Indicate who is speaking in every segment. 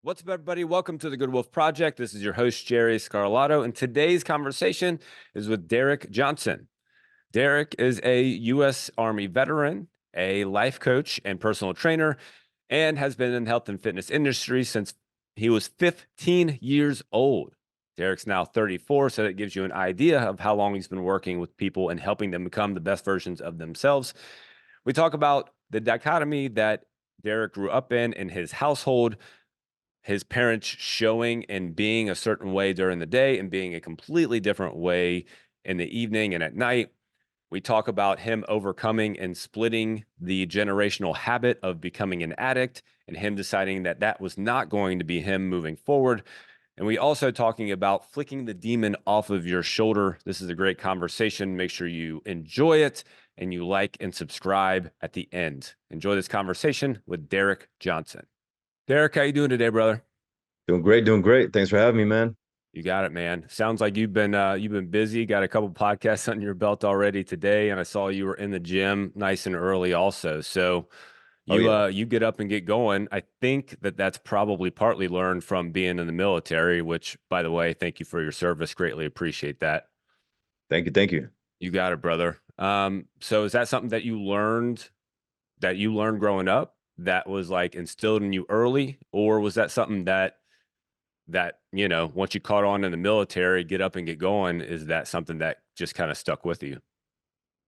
Speaker 1: What's up, everybody? Welcome to the Good Wolf Project. This is your host, Jerry Scarlato, and today's conversation is with Derick Johnson. Derick is a U.S. Army veteran, a life coach and personal trainer, and has been in the health and fitness industry since he was 15 years old. Derick's now 34, so that gives you an idea of how long he's been working with people and helping them become the best versions of themselves. We talk about the dichotomy that Derick grew up in his household, his parents showing and being a certain way during the day and being a completely different way in the evening and at night. We talk about him overcoming and splitting the generational habit of becoming an addict and him deciding that that was not going to be him moving forward. And we also talking about flicking the demon off of your shoulder. This is a great conversation. Make sure you enjoy it and you like and subscribe at the end. Enjoy this conversation with Derick Johnson. Derick, how you doing today, brother?
Speaker 2: Doing great, doing great. Thanks for having me, man.
Speaker 1: You got it, man. Sounds like you've been busy. Got a couple podcasts on your belt already today, and I saw you were in the gym nice and early also. So
Speaker 2: Oh
Speaker 1: you
Speaker 2: yeah.
Speaker 1: you get up and get going. I think that that's probably partly learned from being in the military, which, by the way, thank you for your service. Greatly appreciate that.
Speaker 2: Thank you, thank you.
Speaker 1: You got it, brother. So is that something that you learned growing up that was like instilled in you early, or was that something that once you caught on in the military, get up and get going, is that something that just kind of stuck with you?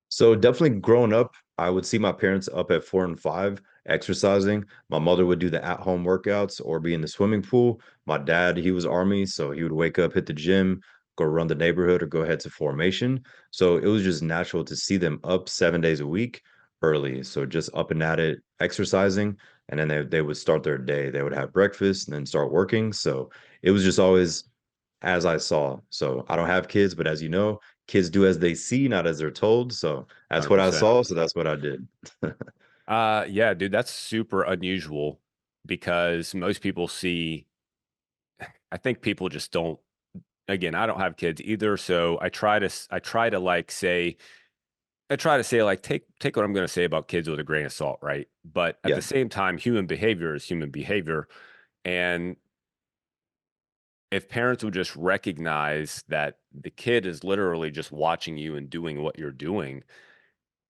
Speaker 2: So definitely growing up, I would see my parents up at 4 and 5 exercising. My mother would do the at-home workouts or be in the swimming pool. My dad, he was Army, so he would wake up, hit the gym, go run the neighborhood or go head to formation. So it was just natural to see them up 7 days a week early. So just up and at it, exercising, and then they would start their day. They would have breakfast and then start working. So it was just always as I saw. So I don't have kids, but as you know, kids do as they see, not as they're told. So that's what I
Speaker 1: 100%.
Speaker 2: saw. So that's what I did.
Speaker 1: Yeah, dude, that's super unusual because most people see, I think people just don't, again, I don't have kids either, so I try to say like take what I'm going to say about kids with a grain of salt, right? But at
Speaker 2: Yeah,
Speaker 1: the same time, human behavior is human behavior, and if parents would just recognize that the kid is literally just watching you and doing what you're doing,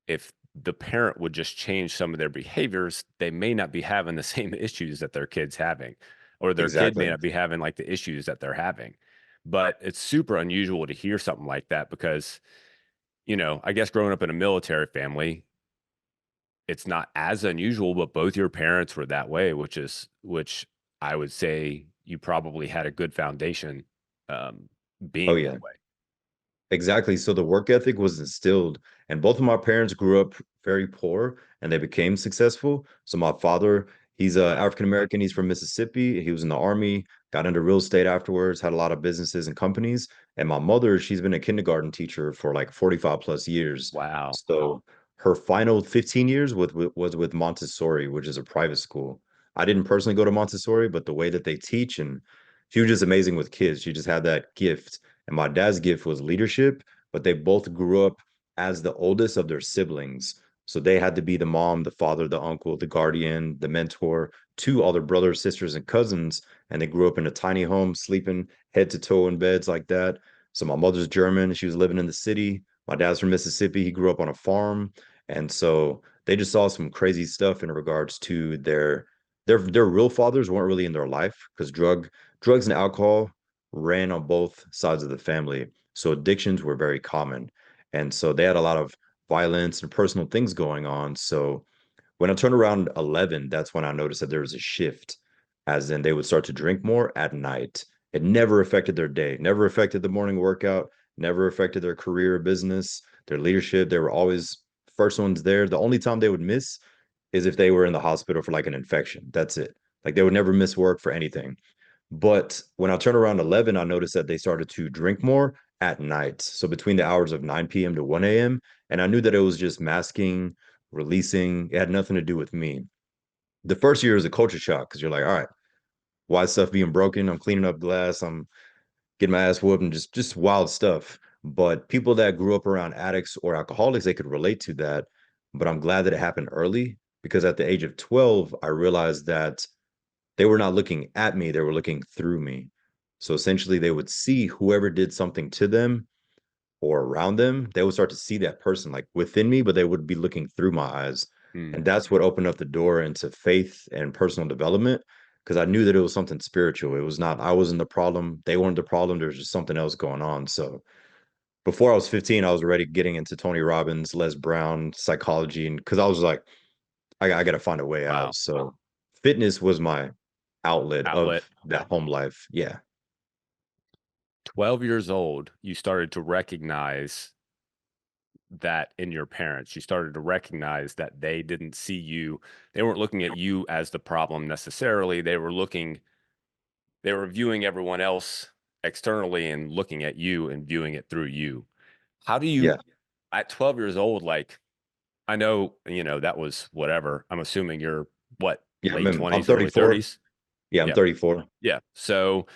Speaker 1: if the parent would just change some of their behaviors, they may not be having the same issues that their kid's having, or their kid may
Speaker 2: exactly.
Speaker 1: not be having like the issues that they're having. But it's super unusual to hear something like that because, I guess growing up in a military family, it's not as unusual, but both your parents were that way, which I would say you probably had a good foundation um,
Speaker 2: Oh
Speaker 1: being that
Speaker 2: yeah.
Speaker 1: way.
Speaker 2: Exactly. So the work ethic was instilled, and both of my parents grew up very poor and they became successful. So my father, he's African American. He's from Mississippi. He was in the army, got into real estate afterwards, had a lot of businesses and companies. And my mother, she's been a kindergarten teacher for like 45 plus years.
Speaker 1: Wow.
Speaker 2: So her final 15 years was with Montessori, which is a private school. I didn't personally go to Montessori, but the way that they teach, and she was just amazing with kids. She just had that gift, and my dad's gift was leadership, but they both grew up as the oldest of their siblings. So they had to be the mom, the father, the uncle, the guardian, the mentor to all their brothers, sisters, and cousins. And they grew up in a tiny home, sleeping head to toe in beds like that. So my mother's German. She was living in the city. My dad's from Mississippi. He grew up on a farm. And so they just saw some crazy stuff in regards to their real fathers weren't really in their life because drugs and alcohol ran on both sides of the family. So addictions were very common. And so they had a lot of violence and personal things going on. So when I turned around 11, that's when I noticed that there was a shift, as in they would start to drink more at night. It never affected their day, never affected the morning workout, never affected their career or business, their leadership. They were always first ones there. The only time they would miss is if they were in the hospital for like an infection. That's it. Like they would never miss work for anything. But when I turned around 11, I noticed that they started to drink more at night. So between the hours of 9 p.m. to 1 a.m. And I knew that it was just masking, releasing. It had nothing to do with me. The first year is a culture shock because you're like, all right, why is stuff being broken? I'm cleaning up glass. I'm getting my ass whooped and just wild stuff. But people that grew up around addicts or alcoholics, they could relate to that. But I'm glad that it happened early because at the age of 12, I realized that they were not looking at me, they were looking through me. So essentially, they would see whoever did something to them or around them, they would start to see that person like within me, but they would be looking through my eyes.
Speaker 1: Mm,
Speaker 2: And that's what opened up the door into faith and personal development because I knew that it was something spiritual. It was not, I wasn't the problem. They weren't the problem. There's just something else going on. So before I was 15, I was already getting into Tony Robbins, Les Brown, psychology. And because I was like, I got to find a way
Speaker 1: wow.
Speaker 2: out. So fitness was my outlet
Speaker 1: Outlet.
Speaker 2: of that home life. Yeah.
Speaker 1: 12 years old, you started to recognize that in your parents. You started to recognize that they didn't see you. They weren't looking at you as the problem necessarily. They were viewing everyone else externally and looking at you and viewing it through you. How do
Speaker 2: Yeah.
Speaker 1: you, at 12 years old, like, I know, that was whatever. I'm assuming you're what,
Speaker 2: Yeah.
Speaker 1: late
Speaker 2: I'm
Speaker 1: 20s, early
Speaker 2: 34.
Speaker 1: 30s?
Speaker 2: Yeah. I'm
Speaker 1: Yeah.
Speaker 2: 34.
Speaker 1: Yeah. So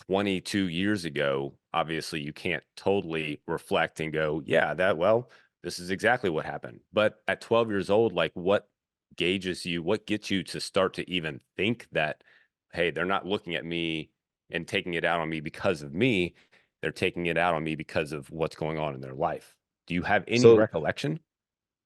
Speaker 1: 22 years ago, obviously you can't totally reflect and go, yeah, this is exactly what happened. But at 12 years old, like what gauges you, what gets you to start to even think that, hey, they're not looking at me and taking it out on me because of me. They're taking it out on me because of what's going on in their life. Do you have any
Speaker 2: So
Speaker 1: recollection?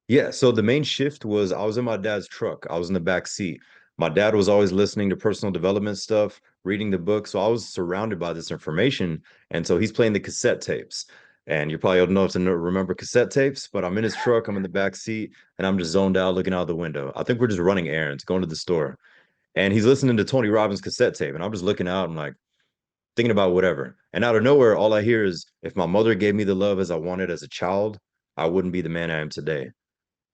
Speaker 2: yeah, so the main shift was I was in my dad's truck. I was in the back seat. My dad was always listening to personal development stuff, reading the book. So I was surrounded by this information. And so he's playing the cassette tapes. And you're probably old enough to remember cassette tapes, but I'm in his truck, I'm in the back seat, and I'm just zoned out looking out the window. I think we're just running errands, going to the store. And he's listening to Tony Robbins cassette tape. And I'm just looking out and like thinking about whatever. And out of nowhere, all I hear is if my mother gave me the love as I wanted as a child, I wouldn't be the man I am today.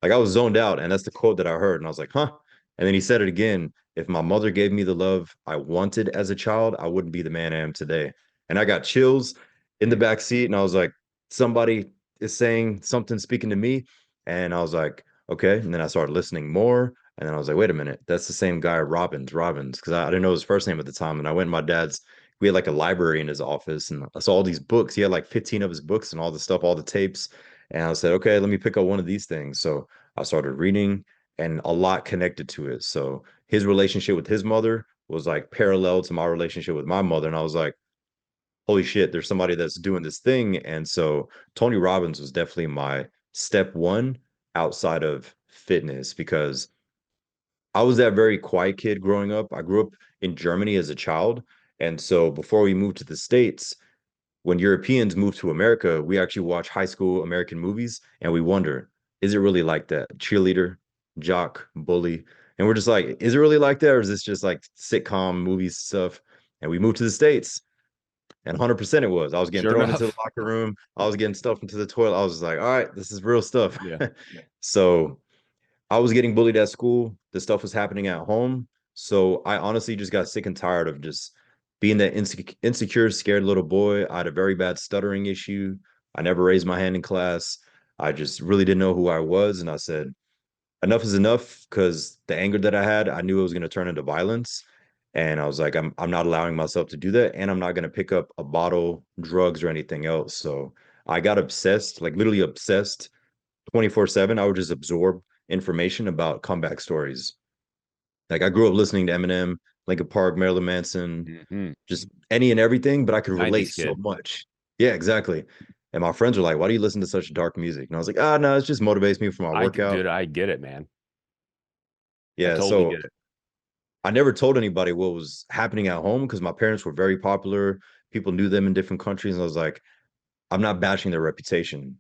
Speaker 2: Like I was zoned out, and that's the quote that I heard, and I was like, huh. And then he said it again. If my mother gave me the love I wanted as a child, I wouldn't be the man I am today. And I got chills in the
Speaker 1: Mm,
Speaker 2: back seat, and I was like, somebody is saying something, speaking to me. And I was like, okay. And then I started listening more. And then I was like, wait a minute, that's the same guy, Robbins, because I didn't know his first name at the time. And I went to my dad's, we had like a library in his office, and I saw all these books. He had like 15 of his books and all the stuff, all the tapes. And I said, okay, let me pick up one of these things. So I started reading and a lot connected to it. So his relationship with his mother was like parallel to my relationship with my mother. And I was like, holy shit, there's somebody that's doing this thing. And so Tony Robbins was definitely my step one outside of fitness because I was that very quiet kid growing up. I grew up in Germany as a child. And so before we moved to the States, when Europeans move to America, we actually watch high school American movies and we wonder, is it really like that? Cheerleader, jock, bully. And we're just like, is it really like that? Or is this just like sitcom movies stuff? And we moved to the States and 100% it was. I was getting
Speaker 1: sure
Speaker 2: thrown into the
Speaker 1: enough.
Speaker 2: locker room. I was getting stuff into the toilet. I was just like, all right, this is real stuff.
Speaker 1: Yeah.
Speaker 2: So I was getting bullied at school. This stuff was happening at home. So I honestly just got sick and tired of just being that insecure, scared little boy. I had a very bad stuttering issue. I never raised my hand in class. I just really didn't know who I was. And I said, enough is enough because the anger that I had, I knew it was going to turn into violence. And I was like, I'm not allowing myself to do that. And I'm not going to pick up a bottle, drugs, or anything else. So I got obsessed, like literally obsessed 24/7. I would just absorb information about comeback stories. Like I grew up listening to Eminem, Linkin Park, Marilyn Manson,
Speaker 1: Hmm.
Speaker 2: just any and everything, but I could relate
Speaker 1: 90s
Speaker 2: so
Speaker 1: kid.
Speaker 2: much. Yeah, exactly. And my friends were like, "Why do you listen to such dark music?" And I was like, "Ah, no, it just motivates me for my workout."
Speaker 1: Dude, I get it, man. I
Speaker 2: Yeah,
Speaker 1: totally
Speaker 2: so
Speaker 1: get it.
Speaker 2: I never told anybody what was happening at home because my parents were very popular. People knew them in different countries, and I was like, I'm not bashing their reputation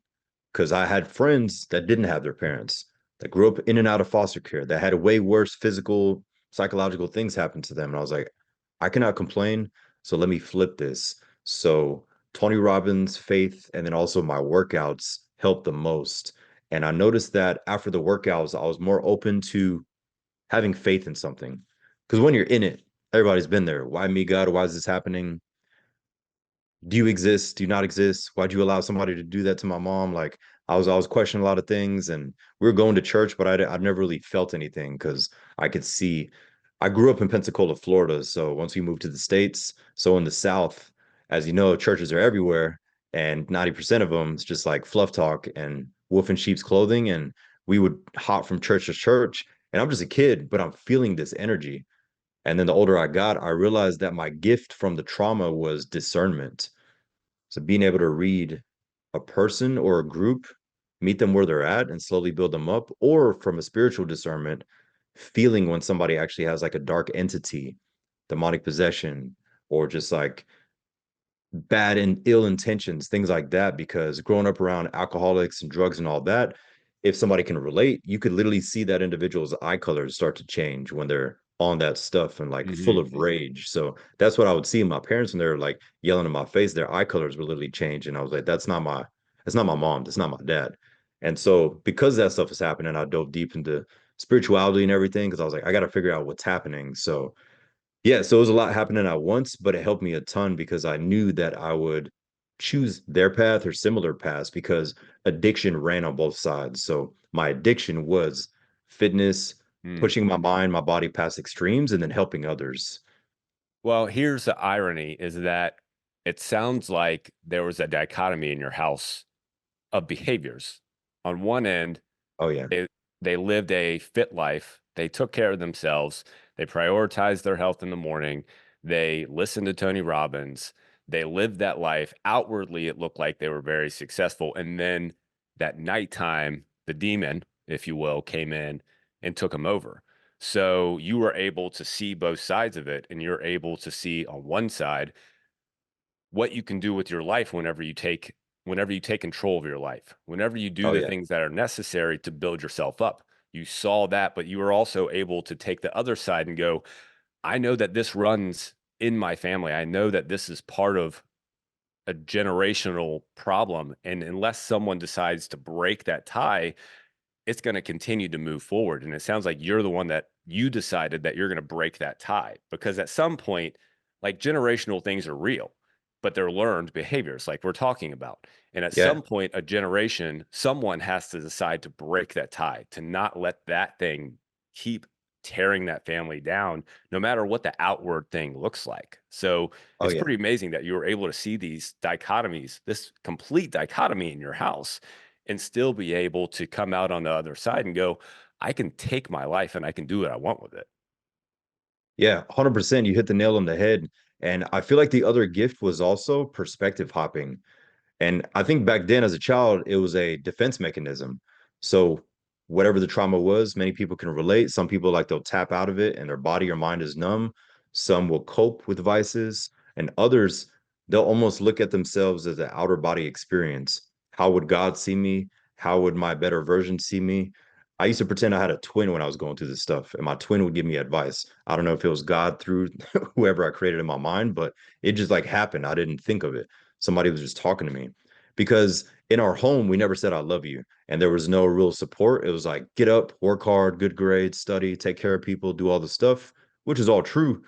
Speaker 2: because I had friends that didn't have their parents that grew up in and out of foster care that had way worse physical, psychological things happen to them. And I was like, I cannot complain. So let me flip this. So Tony Robbins, faith, and then also my workouts helped the most. And I noticed that after the workouts, I was more open to having faith in something. Because when you're in it, everybody's been there. Why me, God? Why is this happening? Do you exist? Do you not exist? Why'd you allow somebody to do that to my mom? Like I was questioning a lot of things, and we were going to church, but I've never really felt anything because I could see. I grew up in Pensacola, Florida, so once we moved to the States, so in the South, as you know, churches are everywhere, and 90% of them is just like fluff talk and wolf in sheep's clothing, and we would hop from church to church, and I'm just a kid, but I'm feeling this energy. And then the older I got, I realized that my gift from the trauma was discernment. So being able to read a person or a group, meet them where they're at and slowly build them up, or from a spiritual discernment, feeling when somebody actually has like a dark entity, demonic possession, or just like bad and ill intentions, things like that. Because growing up around alcoholics and drugs and all that, if somebody can relate, you could literally see that individual's eye colors start to change when they're on that stuff and like full
Speaker 1: Hmm.
Speaker 2: of rage. So that's what I would see in my parents when they're like yelling in my face, their eye colors would literally change. And I was like, that's not my mom, that's not my dad. And so because that stuff was happening, I dove deep into spirituality and everything because I was like, I got to figure out what's happening. So yeah, so it was a lot happening at once, but it helped me a ton because I knew that I would choose their path or similar paths because addiction ran on both sides. So my addiction was fitness, pushing my mind, my body past extremes, and then helping others.
Speaker 1: Well, here's the irony is that it sounds like there was a dichotomy in your house of behaviors. On one end,
Speaker 2: Oh yeah.
Speaker 1: they they lived a fit life. They took care of themselves. They prioritized their health in the morning. They listened to Tony Robbins. They lived that life. Outwardly, it looked like they were very successful. And then that nighttime, the demon, if you will, came in and took them over. So you were able to see both sides of it, and you're able to see on one side what you can do with your life whenever you take control of your life, whenever you do
Speaker 2: Oh
Speaker 1: the
Speaker 2: yeah.
Speaker 1: things that are necessary to build yourself up. You saw that, but you were also able to take the other side and go, I know that this runs in my family. I know that this is part of a generational problem. And unless someone decides to break that tie, it's going to continue to move forward. And it sounds like you're the one that you decided that you're going to break that tie because at some point, like generational things are real, but they're learned behaviors like we're talking about. And at
Speaker 2: Yeah.
Speaker 1: some point, a generation, someone has to decide to break that tie, to not let that thing keep tearing that family down, no matter what the outward thing looks like. So
Speaker 2: Oh
Speaker 1: it's
Speaker 2: yeah.
Speaker 1: pretty amazing that you were able to see these dichotomies, this complete dichotomy in your house and still be able to come out on the other side and go, I can take my life and I can do what I want with it.
Speaker 2: Yeah, 100%. You hit the nail on the head. And I feel like the other gift was also perspective hopping. And I think back then as a child, it was a defense mechanism. So whatever the trauma was, many people can relate. Some people like they'll tap out of it and their body or mind is numb. Some will cope with vices, and others, they'll almost look at themselves as an outer body experience. How would God see me? How would my better version see me? I used to pretend I had a twin when I was going through this stuff, and my twin would give me advice. I don't know if it was God through whoever I created in my mind, but it just like happened. I didn't think of it. Somebody was just talking to me because in our home we never said I love you, and there was no real support. It was like get up, work hard, good grades, study, take care of people, do all the stuff, which is all true,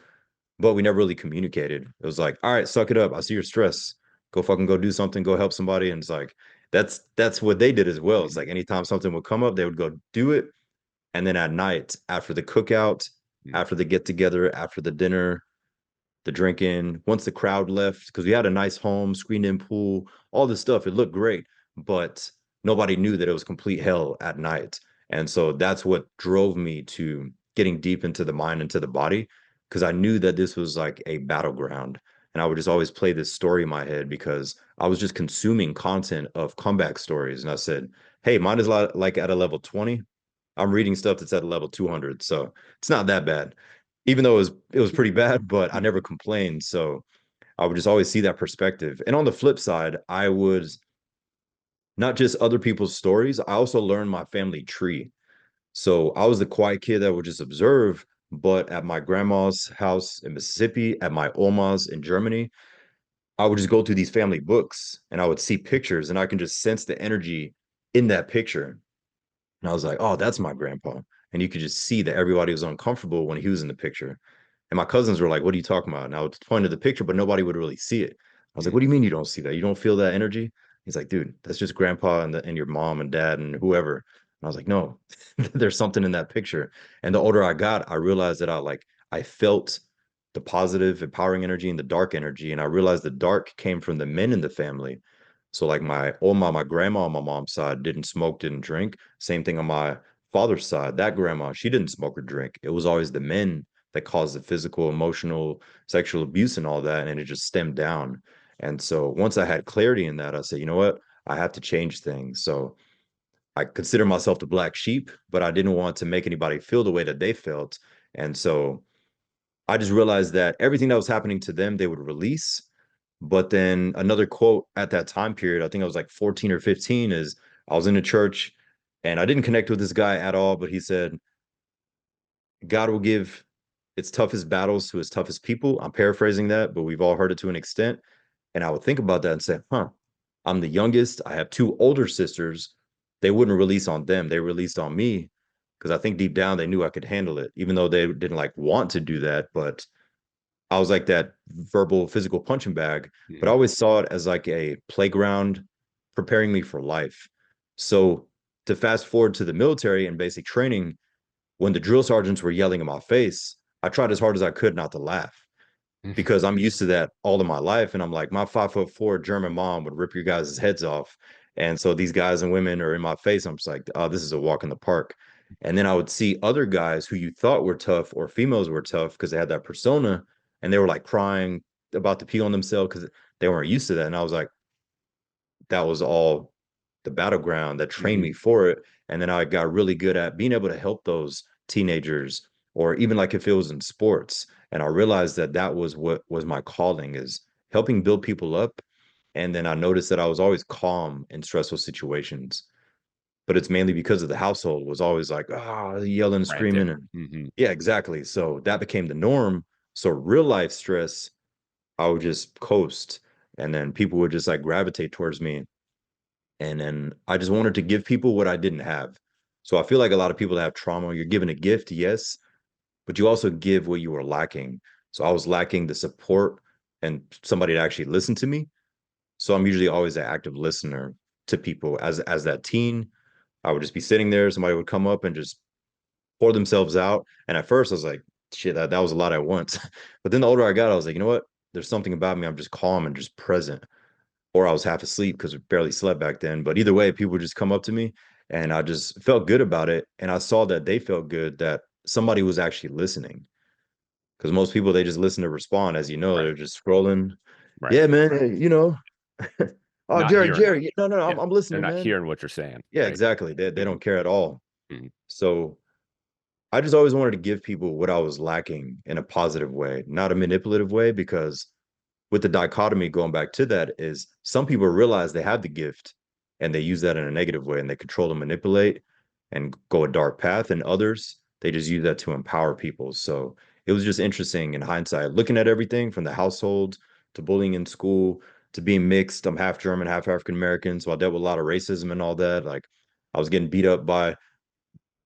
Speaker 2: but we never really communicated. It was like, all right, suck it up, I see your stress, go fucking go do something, go help somebody. And it's like that's what they did as well. It's
Speaker 1: Mhm.
Speaker 2: like anytime something would come up, they would go do it. And then at night after the cookout,
Speaker 1: Mhm.
Speaker 2: after the get together, after the dinner, the drinking, once the crowd left, because we had a nice home, screened in pool, all this stuff. It looked great, but nobody knew that it was complete hell at night. And so that's what drove me to getting deep into the mind, into the body, because I knew that this was like a battleground. And I would just always play this story in my head because I was just consuming content of comeback stories. And I said, hey, mine is like at a level 20. I'm reading stuff that's at a level 200. So it's not that bad, even though it was pretty bad, but I never complained. So I would just always see that perspective. And on the flip side, I would not just other people's stories, I also learned my family tree. So I was the quiet kid that would just observe, but at my grandma's house in Mississippi, at my Oma's in Germany, I would just go through these family books and I would see pictures and I can just sense the energy in that picture. And I was like, oh, that's my grandpa. And you could just see that everybody was uncomfortable when he was in the picture. And my cousins were like, what are you talking about? And I would point to the picture, but nobody would really see it. I was like, what do you mean you don't see that? You don't feel that energy? He's like, dude, that's just grandpa and your mom and dad and whoever. And I was like, no, there's something in that picture. And the older I got, I realized that I felt the positive, empowering energy and the dark energy. And I realized the dark came from the men in the family. So like my Oma, my grandma on my mom's side didn't smoke, didn't drink. Same thing on my father's side. That grandma, she didn't smoke or drink. It was always the men that caused the physical, emotional, sexual abuse and all that, and it just stemmed down. And so once I had clarity in that, I said, you know what? I have to change things. So I consider myself the black sheep, but I didn't want to make anybody feel the way that they felt. And so I just realized that everything that was happening to them, they would release. But then another quote at that time period, I think I was like 14 or 15, is I was in a church and I didn't connect with this guy at all, but he said, God will give its toughest battles to his toughest people. I'm paraphrasing that, but we've all heard it to an extent. And I would think about that and say, huh, I'm the youngest. I have two older sisters. They wouldn't release on them. They released on me because I think deep down they knew I could handle it, even though they didn't like want to do that. But I was like that verbal, physical punching bag. But I
Speaker 1: Mhm.
Speaker 2: always saw it as like a playground preparing me for life. So to fast forward to the military and basic training, when the drill sergeants were yelling in my face, I tried as hard as I could not to laugh because I'm used to that all of my life. And I'm like, my 5'4" German mom would rip your guys' heads off. And so these guys and women are in my face. I'm just like, oh, this is a walk in the park. And then I would see other guys who you thought were tough or females were tough because they had that persona and they were like crying about to pee on themselves because they weren't used to that. And I was like, that was all the battleground that trained
Speaker 1: Mhm.
Speaker 2: me for it. And then I got really good at being able to help those teenagers, or even like if it was in sports. And I realized that that was what was my calling, is helping build people up. And then I noticed that I was always calm in stressful situations, but it's mainly because of the household was always like, ah, yelling,
Speaker 1: Frantic.
Speaker 2: screaming. And
Speaker 1: Mhm.
Speaker 2: yeah, exactly. So that became the norm. So real life stress, I would just coast. And then people would just like gravitate towards me, and then I just wanted to give people what I didn't have. So I feel like a lot of people that have trauma, you're given a gift, yes, but you also give what you were lacking. So I was lacking the support and somebody to actually listen to me. So I'm usually always an active listener to people. As that teen, I would just be sitting there, somebody would come up and just pour themselves out. And at first I was like, shit, that was a lot at once. But then the older I got, I was like, you know what? There's something about me. I'm just calm and just present, or I was half asleep because we barely slept back then. But either way, people would just come up to me and I just felt good about it. And I saw that they felt good, that somebody was actually listening. Because most people, they just listen to respond. As you know,
Speaker 1: Right.
Speaker 2: they're just scrolling.
Speaker 1: Right.
Speaker 2: Yeah, man, oh,
Speaker 1: Not
Speaker 2: Jerry,
Speaker 1: hearing it.
Speaker 2: Jerry. No, no,
Speaker 1: Yeah.
Speaker 2: I'm
Speaker 1: They're
Speaker 2: listening,
Speaker 1: not
Speaker 2: man.
Speaker 1: hearing what you're saying.
Speaker 2: Yeah,
Speaker 1: Right.
Speaker 2: exactly. They
Speaker 1: Mhm.
Speaker 2: don't care at all.
Speaker 1: Mhm.
Speaker 2: So I just always wanted to give people what I was lacking in a positive way, not a manipulative way, because with the dichotomy, going back to that, is some people realize they have the gift and they use that in a negative way and they control and manipulate and go a dark path, and others, they just use that to empower people. So it was just interesting in hindsight, looking at everything from the household to bullying in school to being mixed. I'm half German, half African American, so I dealt with a lot of racism and all that. Like I was getting beat up by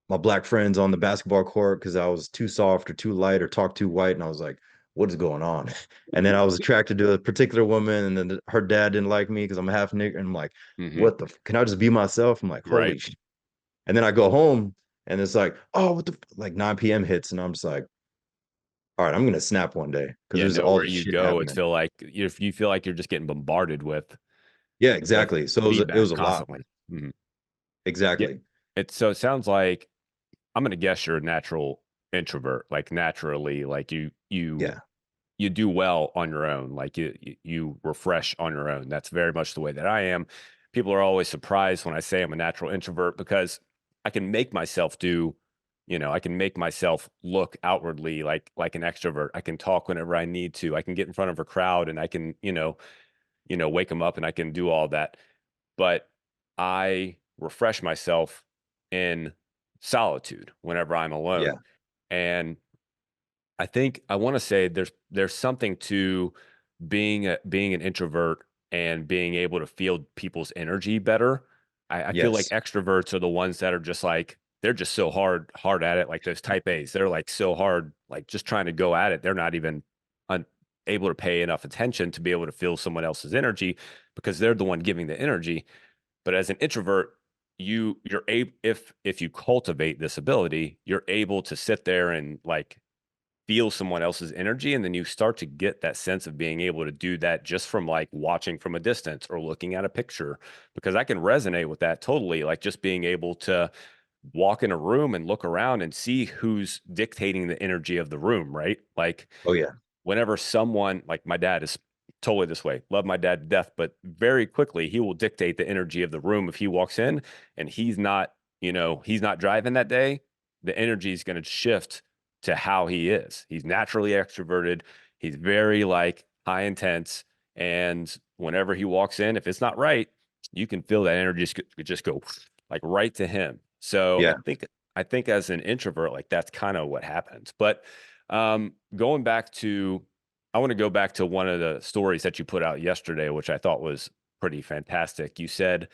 Speaker 2: my black friends on the basketball court because I was too soft or too light or talked too white. And I was like, what is going on? And then I was attracted to a particular woman, and then her dad didn't like me because I'm a half nigger. And I'm like,
Speaker 1: Mhm.
Speaker 2: what the, can I just be myself? I'm like,
Speaker 1: Right.
Speaker 2: holy shit. And then I go home and it's like, oh, what the, like 9 p.m. hits. And I'm just like, all right, I'm going to snap one day because
Speaker 1: Yeah,
Speaker 2: there's
Speaker 1: know
Speaker 2: all
Speaker 1: where
Speaker 2: this
Speaker 1: you
Speaker 2: shit
Speaker 1: go, it's
Speaker 2: happening.
Speaker 1: feel like if you feel like you're just getting bombarded
Speaker 2: Yeah,
Speaker 1: with
Speaker 2: exactly. So it
Speaker 1: feedback
Speaker 2: was a lot.
Speaker 1: constantly. Mhm. Yeah.
Speaker 2: Exactly.
Speaker 1: It sounds like I'm gonna guess you're a natural introvert, like naturally, like
Speaker 2: Yeah.
Speaker 1: you do well on your own, like you refresh on your own. That's very much the way that I am. People are always surprised when I say I'm a natural introvert because I can make myself do, I can make myself look outwardly like an extrovert. I can talk whenever I need to. I can get in front of a crowd and I can, wake them up and I can do all that. But I refresh myself in solitude whenever I'm
Speaker 2: Yeah.
Speaker 1: alone. And I think I want to say there's something to being an introvert and being able to feel people's energy better. I feel like
Speaker 2: Yes.
Speaker 1: extroverts are the ones that are just like they're just so hard at it. Like those type A's, they're like so hard, like just trying to go at it. They're not even able to pay enough attention to be able to feel someone else's energy because they're the one giving the energy. But as an introvert, you're able, if you cultivate this ability, you're able to sit there and like feel someone else's energy, and then you start to get that sense of being able to do that just from like watching from a distance or looking at a picture, because I can resonate with that totally, like just being able to walk in a room and look around and see who's dictating the energy of the room, right? Like
Speaker 2: Oh yeah.
Speaker 1: whenever someone, like my dad is totally this way, love my dad to death, but very quickly he will dictate the energy of the room. If he walks in and he's not, he's not driving that day, the energy is going to shift to how he is. He's naturally extroverted. He's very like high intense. And whenever he walks in, if it's not right, you can feel that energy just go like right to him. So
Speaker 2: Yeah.
Speaker 1: I think as an introvert, like that's kind of what happens. But going back to, I want to go back to one of the stories that you put out yesterday, which I thought was pretty fantastic. You said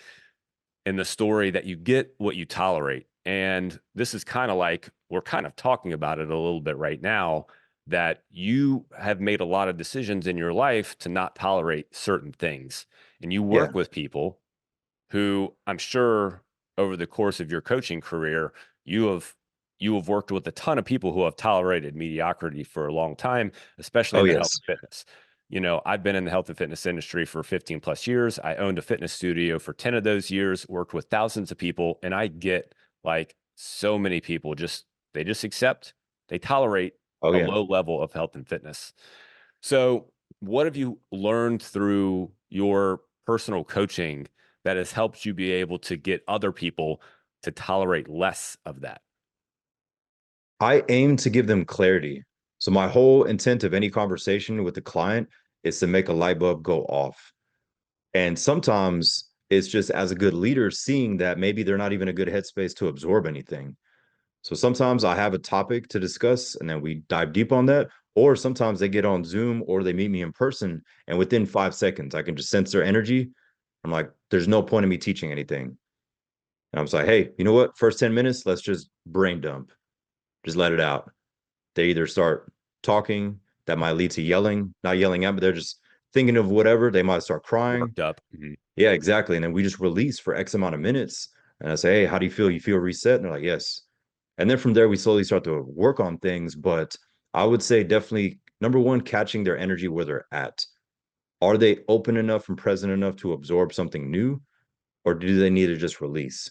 Speaker 1: in the story that you get what you tolerate. And this is kind of like we're kind of talking about it a little bit right now, that you have made a lot of decisions in your life to not tolerate certain things. And you
Speaker 2: Yeah.
Speaker 1: work with people who I'm sure over the course of your coaching career, you have you have worked with a ton of people who have tolerated mediocrity for a long time, especially
Speaker 2: Oh
Speaker 1: in the health
Speaker 2: yes.
Speaker 1: and fitness. I've been in the health and fitness industry for 15 plus years. I owned a fitness studio for 10 of those years, worked with thousands of people, and I get like so many people they just accept, they tolerate
Speaker 2: Oh
Speaker 1: a
Speaker 2: yeah.
Speaker 1: low level of health and fitness. So, what have you learned through your personal coaching that has helped you be able to get other people to tolerate less of that?
Speaker 2: I aim to give them clarity. So my whole intent of any conversation with the client is to make a light bulb go off. And sometimes it's just as a good leader seeing that maybe they're not even a good headspace to absorb anything. So sometimes I have a topic to discuss and then we dive deep on that. Or sometimes they get on Zoom or they meet me in person. And within 5 seconds, I can just sense their energy. I'm like, there's no point in me teaching anything. And I'm just like, hey, you know what? First 10 minutes, let's just brain dump, just let it out. They either start talking that might lead to yelling, not yelling out, but they're just thinking of whatever. They might start crying.
Speaker 1: Worked up. Mhm.
Speaker 2: Yeah, exactly. And then we just release for X amount of minutes. And I say, hey, how do you feel? You feel reset? And they're like, yes. And then from there, we slowly start to work on things. But I would say definitely number one, catching their energy where they're at. Are they open enough and present enough to absorb something new? Or do they need to just release?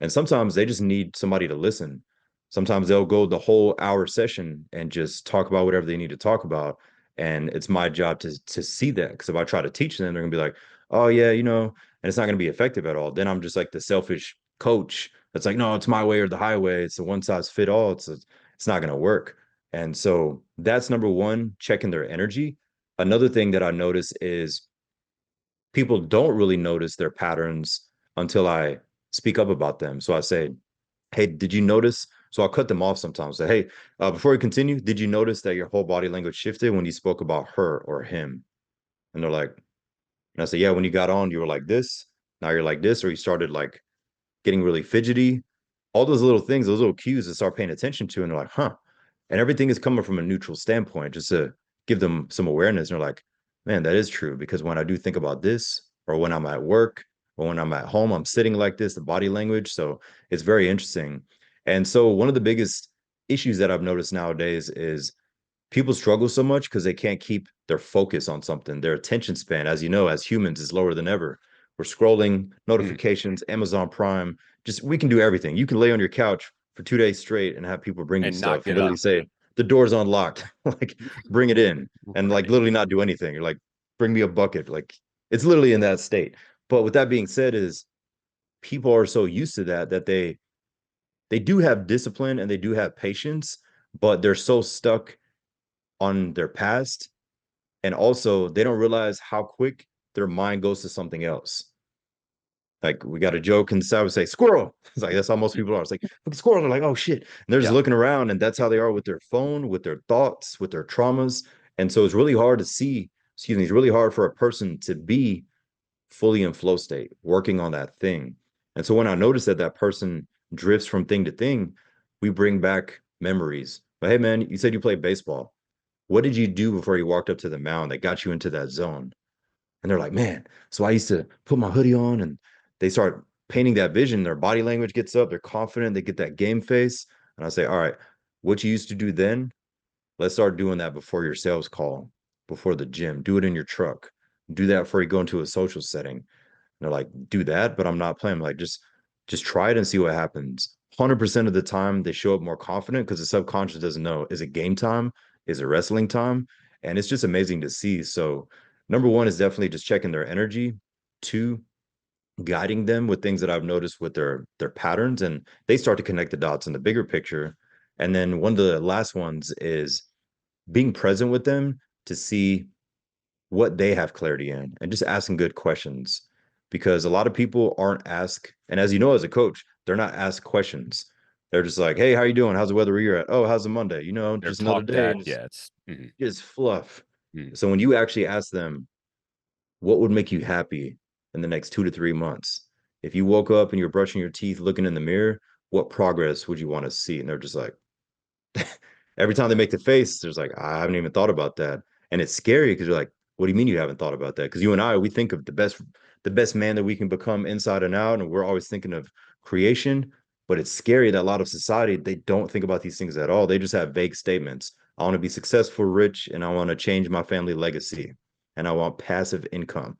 Speaker 2: And sometimes they just need somebody to listen. Sometimes they'll go the whole hour session and just talk about whatever they need to talk about. And it's my job to see that. Because if I try to teach them, they're gonna be like, oh yeah, and it's not gonna be effective at all. Then I'm just like the selfish coach that's like, no, it's my way or the highway. It's a one size fit all. It's not gonna work. And so that's number one, checking their energy. Another thing that I notice is people don't really notice their patterns until I speak up about them. So I say, hey, did you notice? So I'll cut them off sometimes. Say, hey, before we continue, did you notice that your whole body language shifted when you spoke about her or him? And they're like, and I say, yeah, when you got on, you were like this. Now you're like this, or you started like getting really fidgety. All those little things, those little cues to start paying attention to. And they're like, huh. And everything is coming from a neutral standpoint, just to give them some awareness. And they're like, man, that is true. Because when I do think about this, or when I'm at work, or when I'm at home, I'm sitting like this, the body language. So it's very interesting. And so one of the biggest issues that I've noticed nowadays is people struggle so much because they can't keep their focus on something. Their attention span, as you know, as humans, is lower than ever. We're scrolling
Speaker 1: Mhm.
Speaker 2: notifications, Amazon Prime. Just we can do everything. You can lay on your couch for 2 days straight and have people bring you
Speaker 1: And not
Speaker 2: stuff and
Speaker 1: get
Speaker 2: literally
Speaker 1: up.
Speaker 2: say the door's unlocked. Like bring it in and like
Speaker 1: Right.
Speaker 2: literally not do anything. You're like, bring me a bucket. Like it's literally in that state. But with that being said, is people are so used to that they do have discipline and they do have patience, but they're so stuck on their past and also they don't realize how quick their mind goes to something else. Like we got a joke inside, we say squirrel. It's like that's how most people are. It's like squirrel. They're like, oh shit. And they're just
Speaker 1: Yeah.
Speaker 2: looking around, and that's how they are with their phone, with their thoughts, with their traumas. And so it's really hard to see, excuse me, it's really hard for a person to be fully in flow state, working on that thing. And so when I notice that that person drifts from thing to thing, we bring back memories. But hey man, you said you played baseball. What did you do before you walked up to the mound that got you into that zone? And they're like, man, so I used to put my hoodie on and they start painting that vision. Their body language gets up, they're confident, they get that game face. And I say, all right, what you used to do then, let's start doing that before your sales call, before the gym. Do it in your truck. Do that before you go into a social setting. And they're like, do that, but I'm not playing. I'm like, just just try it and see what happens. 100% of the time, they show up more confident because the subconscious doesn't know, is it game time? Is it wrestling time? And it's just amazing to see. So, number one is definitely just checking their energy. Two, guiding them with things that I've noticed with their patterns, and they start to connect the dots in the bigger picture. And then one of the last ones is being present with them to see what they have clarity in and just asking good questions, because a lot of people aren't asked, and as you know, as a coach, they're not asked questions. They're just like, hey, how you doing? How's the weather where you're at? Oh, how's the Monday?
Speaker 1: They're
Speaker 2: Just another
Speaker 1: talk
Speaker 2: day, and
Speaker 1: that.
Speaker 2: it's
Speaker 1: Yeah, it's
Speaker 2: just fluff.
Speaker 1: mm,
Speaker 2: So when you actually ask them, what would make you happy in the next 2 to 3 months? If you woke up and you're brushing your teeth, looking in the mirror, what progress would you want to see? And they're just like, every time they make the face, there's like, I haven't even thought about that. And it's scary because you're like, what do you mean you haven't thought about that? Because you and I, we think of the best man that we can become inside and out, and we're always thinking of creation. But it's scary that a lot of society, they don't think about these things at all. They just have vague statements. I want to be successful, rich, and I want to change my family legacy, and I want passive income.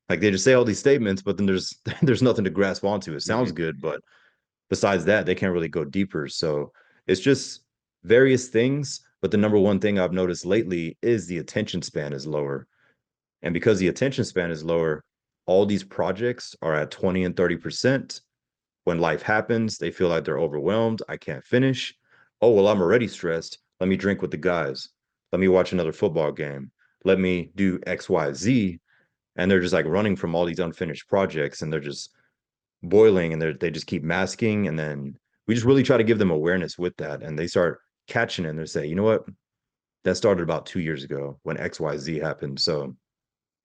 Speaker 2: Like they just say all these statements, but then there's there's nothing to grasp onto. It sounds
Speaker 1: mhm,
Speaker 2: good, but besides that, they can't really go deeper. So it's just various things. But the number one thing I've noticed lately is the attention span is lower. And because the attention span is lower, all these projects are at 20 and 30%. When life happens, they feel like they're overwhelmed. I can't finish. Oh, well, I'm already stressed. Let me drink with the guys. Let me watch another football game. Let me do XYZ. And they're just like running from all these unfinished projects, and they're just boiling, and they just keep masking. And then we just really try to give them awareness with that, and they start catching it, and they say, you know what, that started about 2 years ago when XYZ happened. So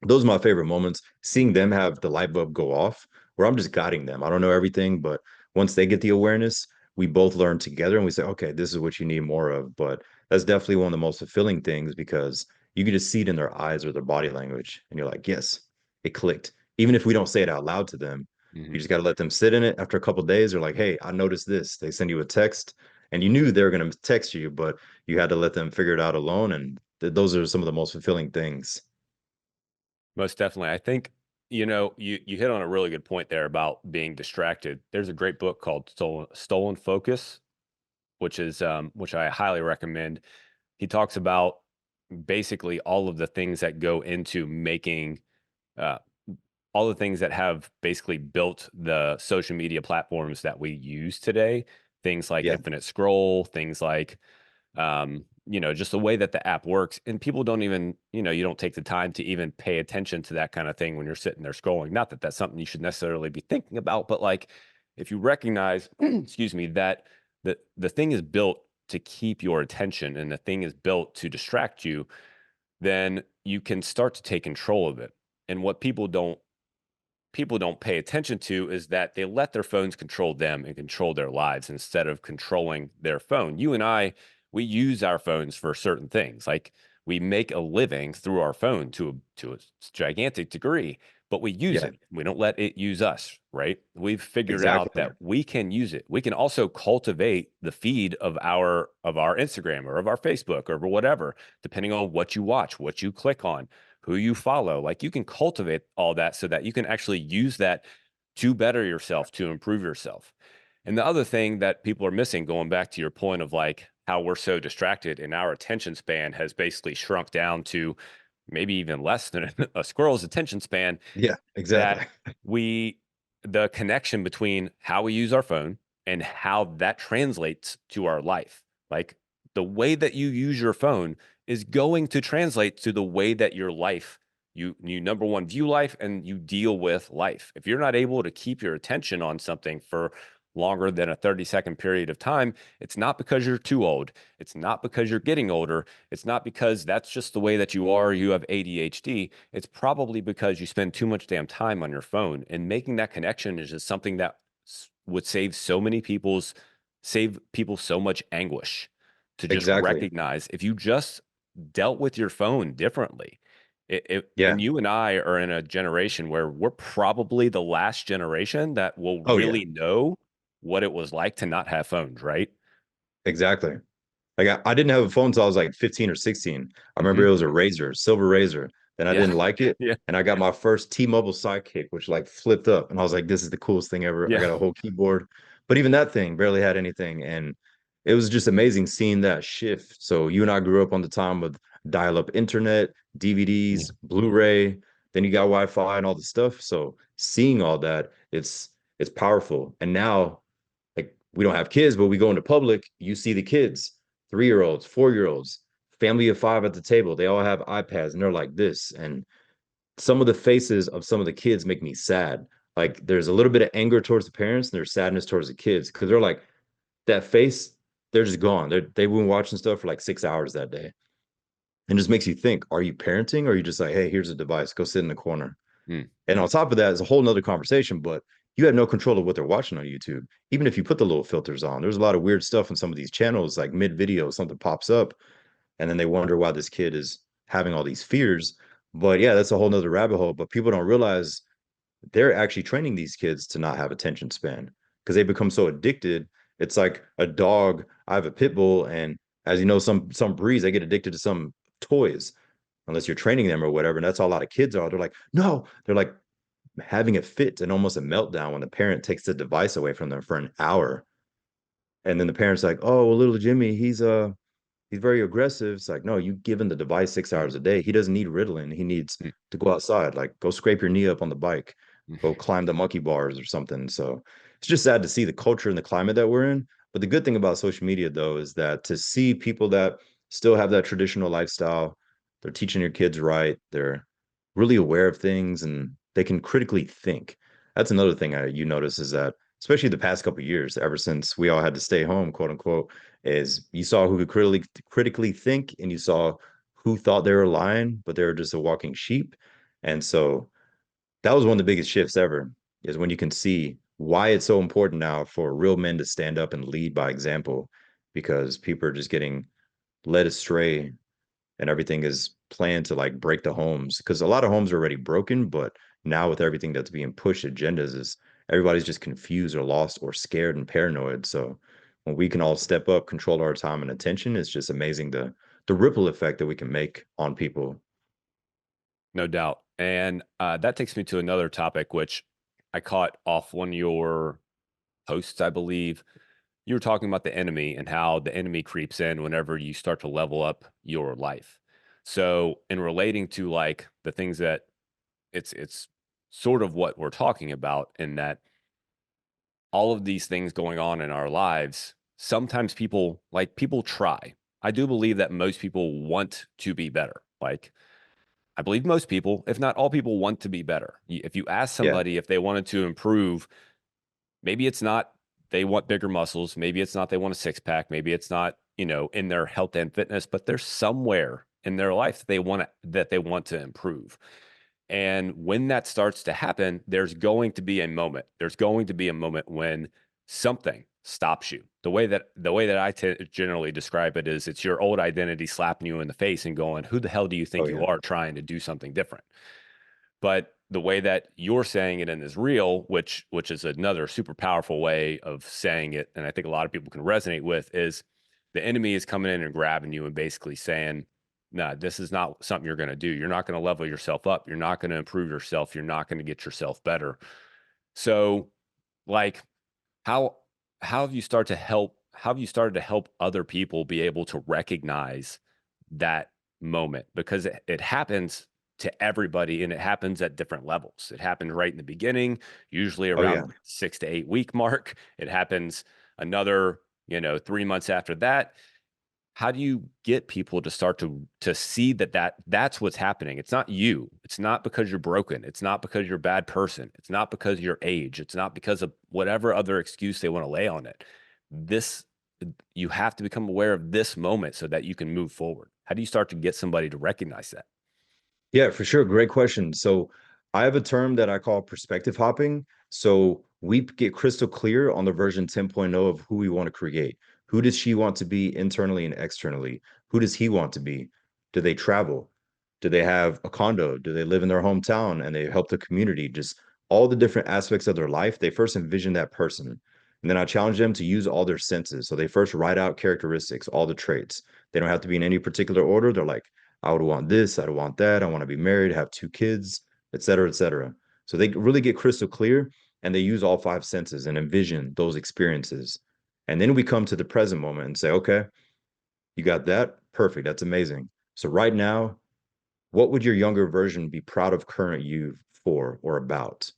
Speaker 2: those are my favorite moments, seeing them have the light bulb go off, where I'm just guiding them. I don't know everything, but once they get the awareness, we both learn together and we say, okay, this is what you need more of. But that's definitely one of the most fulfilling things, because you can just see it in their eyes or their body language. And you're like, yes, it clicked. Even if we don't say it out loud to them, you
Speaker 1: mhm.
Speaker 2: just got to let them sit in it. After a couple of days, they're like, hey, I noticed this. They send you a text, and you knew they were going to text you, but you had to let them figure it out alone. And those are some of the most fulfilling things.
Speaker 1: Most definitely. I think, you hit on a really good point there about being distracted. There's a great book called Stolen Focus, which I highly recommend. He talks about basically all of the things that go into making uh, all the things that have basically built the social media platforms that we use today. Things like
Speaker 2: Yeah,
Speaker 1: infinite scroll, things like just the way that the app works. And people don't even, you don't take the time to even pay attention to that kind of thing when you're sitting there scrolling. Not that that's something you should necessarily be thinking about, but like if you recognize, excuse me, that the thing is built to keep your attention and the thing is built to distract you, then you can start to take control of it. And what people don't pay attention to is that they let their phones control them and control their lives instead of controlling their phone. You and I, we use our phones for certain things. Like we make a living through our phone to a gigantic degree, but we use
Speaker 2: yeah,
Speaker 1: it. We don't let it use us, right? We've figured out
Speaker 2: exactly.
Speaker 1: that we can use it. We can also cultivate the feed of our Instagram or of our Facebook or whatever, depending on what you watch, what you click on, who you follow. Like you can cultivate all that so that you can actually use that to better yourself, to improve yourself. And the other thing that people are missing, going back to your point of like how we're so distracted and our attention span has basically shrunk down to maybe even less than a squirrel's attention span,
Speaker 2: Yeah, exactly.
Speaker 1: that we, the connection between how we use our phone and how that translates to our life. Like the way that you use your phone is going to translate to the way that your life, you number one view life and you deal with life. If you're not able to keep your attention on something for longer than a 30-second period of time, it's not because you're too old. It's not because you're getting older. It's not because that's just the way that you are, you have ADHD. It's probably because you spend too much damn time on your phone. And making that connection is just something that would save people so much anguish, to just
Speaker 2: Exactly.
Speaker 1: recognize if you just dealt with your phone differently.
Speaker 2: Yeah.
Speaker 1: And you and I are in a generation where we're probably the last generation that will
Speaker 2: Oh, yeah.
Speaker 1: really know what it was like to not have phones, right?
Speaker 2: Exactly. Like I didn't have a phone until I was like 15 or 16. I remember
Speaker 1: Hmm.
Speaker 2: it was a Razor, silver Razor. Then I
Speaker 1: Yeah.
Speaker 2: didn't like it.
Speaker 1: Yeah.
Speaker 2: And I got my first T-Mobile Sidekick, which like flipped up. And I was like, this is the coolest thing ever. I
Speaker 1: Yeah.
Speaker 2: got a whole keyboard. But even that thing barely had anything. And it was just amazing seeing that shift. So you and I grew up on the time of dial-up internet,
Speaker 1: Yeah.
Speaker 2: DVDs, Blu-ray, then you got Wi-Fi and all the stuff. So seeing all that, it's powerful. And now, like, we don't have kids, but we go into public, you see the kids, 3-year-olds, 4-year-olds, family of five at the table. They all have iPads and they're like this. And some of the faces of some of the kids make me sad. Like there's a little bit of anger towards the parents and there's sadness towards the kids because they're like that face, they're just gone. They've been watching stuff for like 6 hours that day. And just makes you think, are you parenting or are you just like, hey, here's a device, go sit in the corner?
Speaker 1: Mm.
Speaker 2: And on top of that is a whole nother conversation, but you have no control of what they're watching on YouTube. Even if you put the little filters on, there's a lot of weird stuff on some of these channels, like mid video, something pops up, and then they wonder why this kid is having all these fears. But yeah, that's a whole nother rabbit hole. But people don't realize they're actually training these kids to not have attention span because they become so addicted. It's like a dog. I have a pit bull, and as you know, some breeds they get addicted to some toys unless you're training them or whatever. And that's how a lot of kids are. They're like, no, they're like having a fit and almost a meltdown when the parent takes the device away from them for an hour. And then the parent's like, oh, well, little Jimmy, he's very aggressive. It's like, no, you give him the device 6 hours a day. He doesn't need Ritalin. He needs
Speaker 1: Mm.
Speaker 2: to go outside, like go scrape your knee up on the bike,
Speaker 1: Mm.
Speaker 2: go climb the monkey bars or something. So it's just sad to see the culture and the climate that we're in. But the good thing about social media, though, is that to see people that still have that traditional lifestyle, they're teaching your kids right, they're really aware of things, and they can critically think. That's another thing you notice is that, especially the past couple of years, ever since we all had to stay home, quote unquote, is you saw who could critically think and you saw who thought they were lying, but they were just a walking sheep. And so that was one of the biggest shifts ever, is when you can see why it's so important now for real men to stand up and lead by example, because people are just getting led astray and everything is planned to like break the homes. Because a lot of homes are already broken, but now with everything that's being pushed, agendas is everybody's just confused or lost or scared and paranoid. So when we can all step up, control our time and attention, it's just amazing the ripple effect that we can make on people.
Speaker 1: No doubt. And that takes me to another topic, which I caught off one of your posts, I believe. You were talking about the enemy and how the enemy creeps in whenever you start to level up your life. So, in relating to like the things that it's sort of what we're talking about in that all of these things going on in our lives, sometimes people try. I do believe that most people want to be better. Like I believe most people, if not all people, want to be better. If you ask
Speaker 2: Yeah.
Speaker 1: somebody if they wanted to improve, maybe it's not they want bigger muscles, maybe it's not they want a six pack, maybe it's not, in their health and fitness, but there's somewhere in their life that they want to improve. And when that starts to happen, there's going to be a moment. There's going to be a moment when something stops you. The way that generally describe it is it's your old identity slapping you in the face and going, "Who the hell do you
Speaker 2: Oh
Speaker 1: think you
Speaker 2: yeah.
Speaker 1: are trying to do something different?" But the way that you're saying it in is real, which is another super powerful way of saying it, and I think a lot of people can resonate with, is the enemy is coming in and grabbing you and basically saying, "Nah, this is not something you're going to do. You're not going to level yourself up. You're not going to improve yourself. You're not going to get yourself better." So, like, how how have you started to help? How have you started to help other people be able to recognize that moment? Because it happens to everybody and it happens at different levels. It happens right in the beginning, usually
Speaker 2: Oh
Speaker 1: around
Speaker 2: yeah.
Speaker 1: the 6 to 8 week mark. It happens another, 3 months after that. How do you get people to start to see that's what's happening? It's not you. It's not because you're broken. It's not because you're a bad person. It's not because of your age. It's not because of whatever other excuse they want to lay on it. This you have to become aware of this moment so that you can move forward. How do you start to get somebody to recognize that?
Speaker 2: Yeah, for sure. Great question. So I have a term that I call perspective hopping. So we get crystal clear on the version 10.0 of who we want to create. Who does she want to be internally and externally? Who does he want to be? Do they travel? Do they have a condo? Do they live in their hometown and they help the community? Just all the different aspects of their life. They first envision that person. And then I challenge them to use all their senses. So they first write out characteristics, all the traits. They don't have to be in any particular order. They're like, I would want this, I'd want that, I want to be married, have 2 kids, et cetera, et cetera. So they really get crystal clear and they use all 5 senses and envision those experiences. And then we come to the present moment and say, okay, you got that? Perfect. That's amazing. So right now, what would your younger version be proud of current you for or about?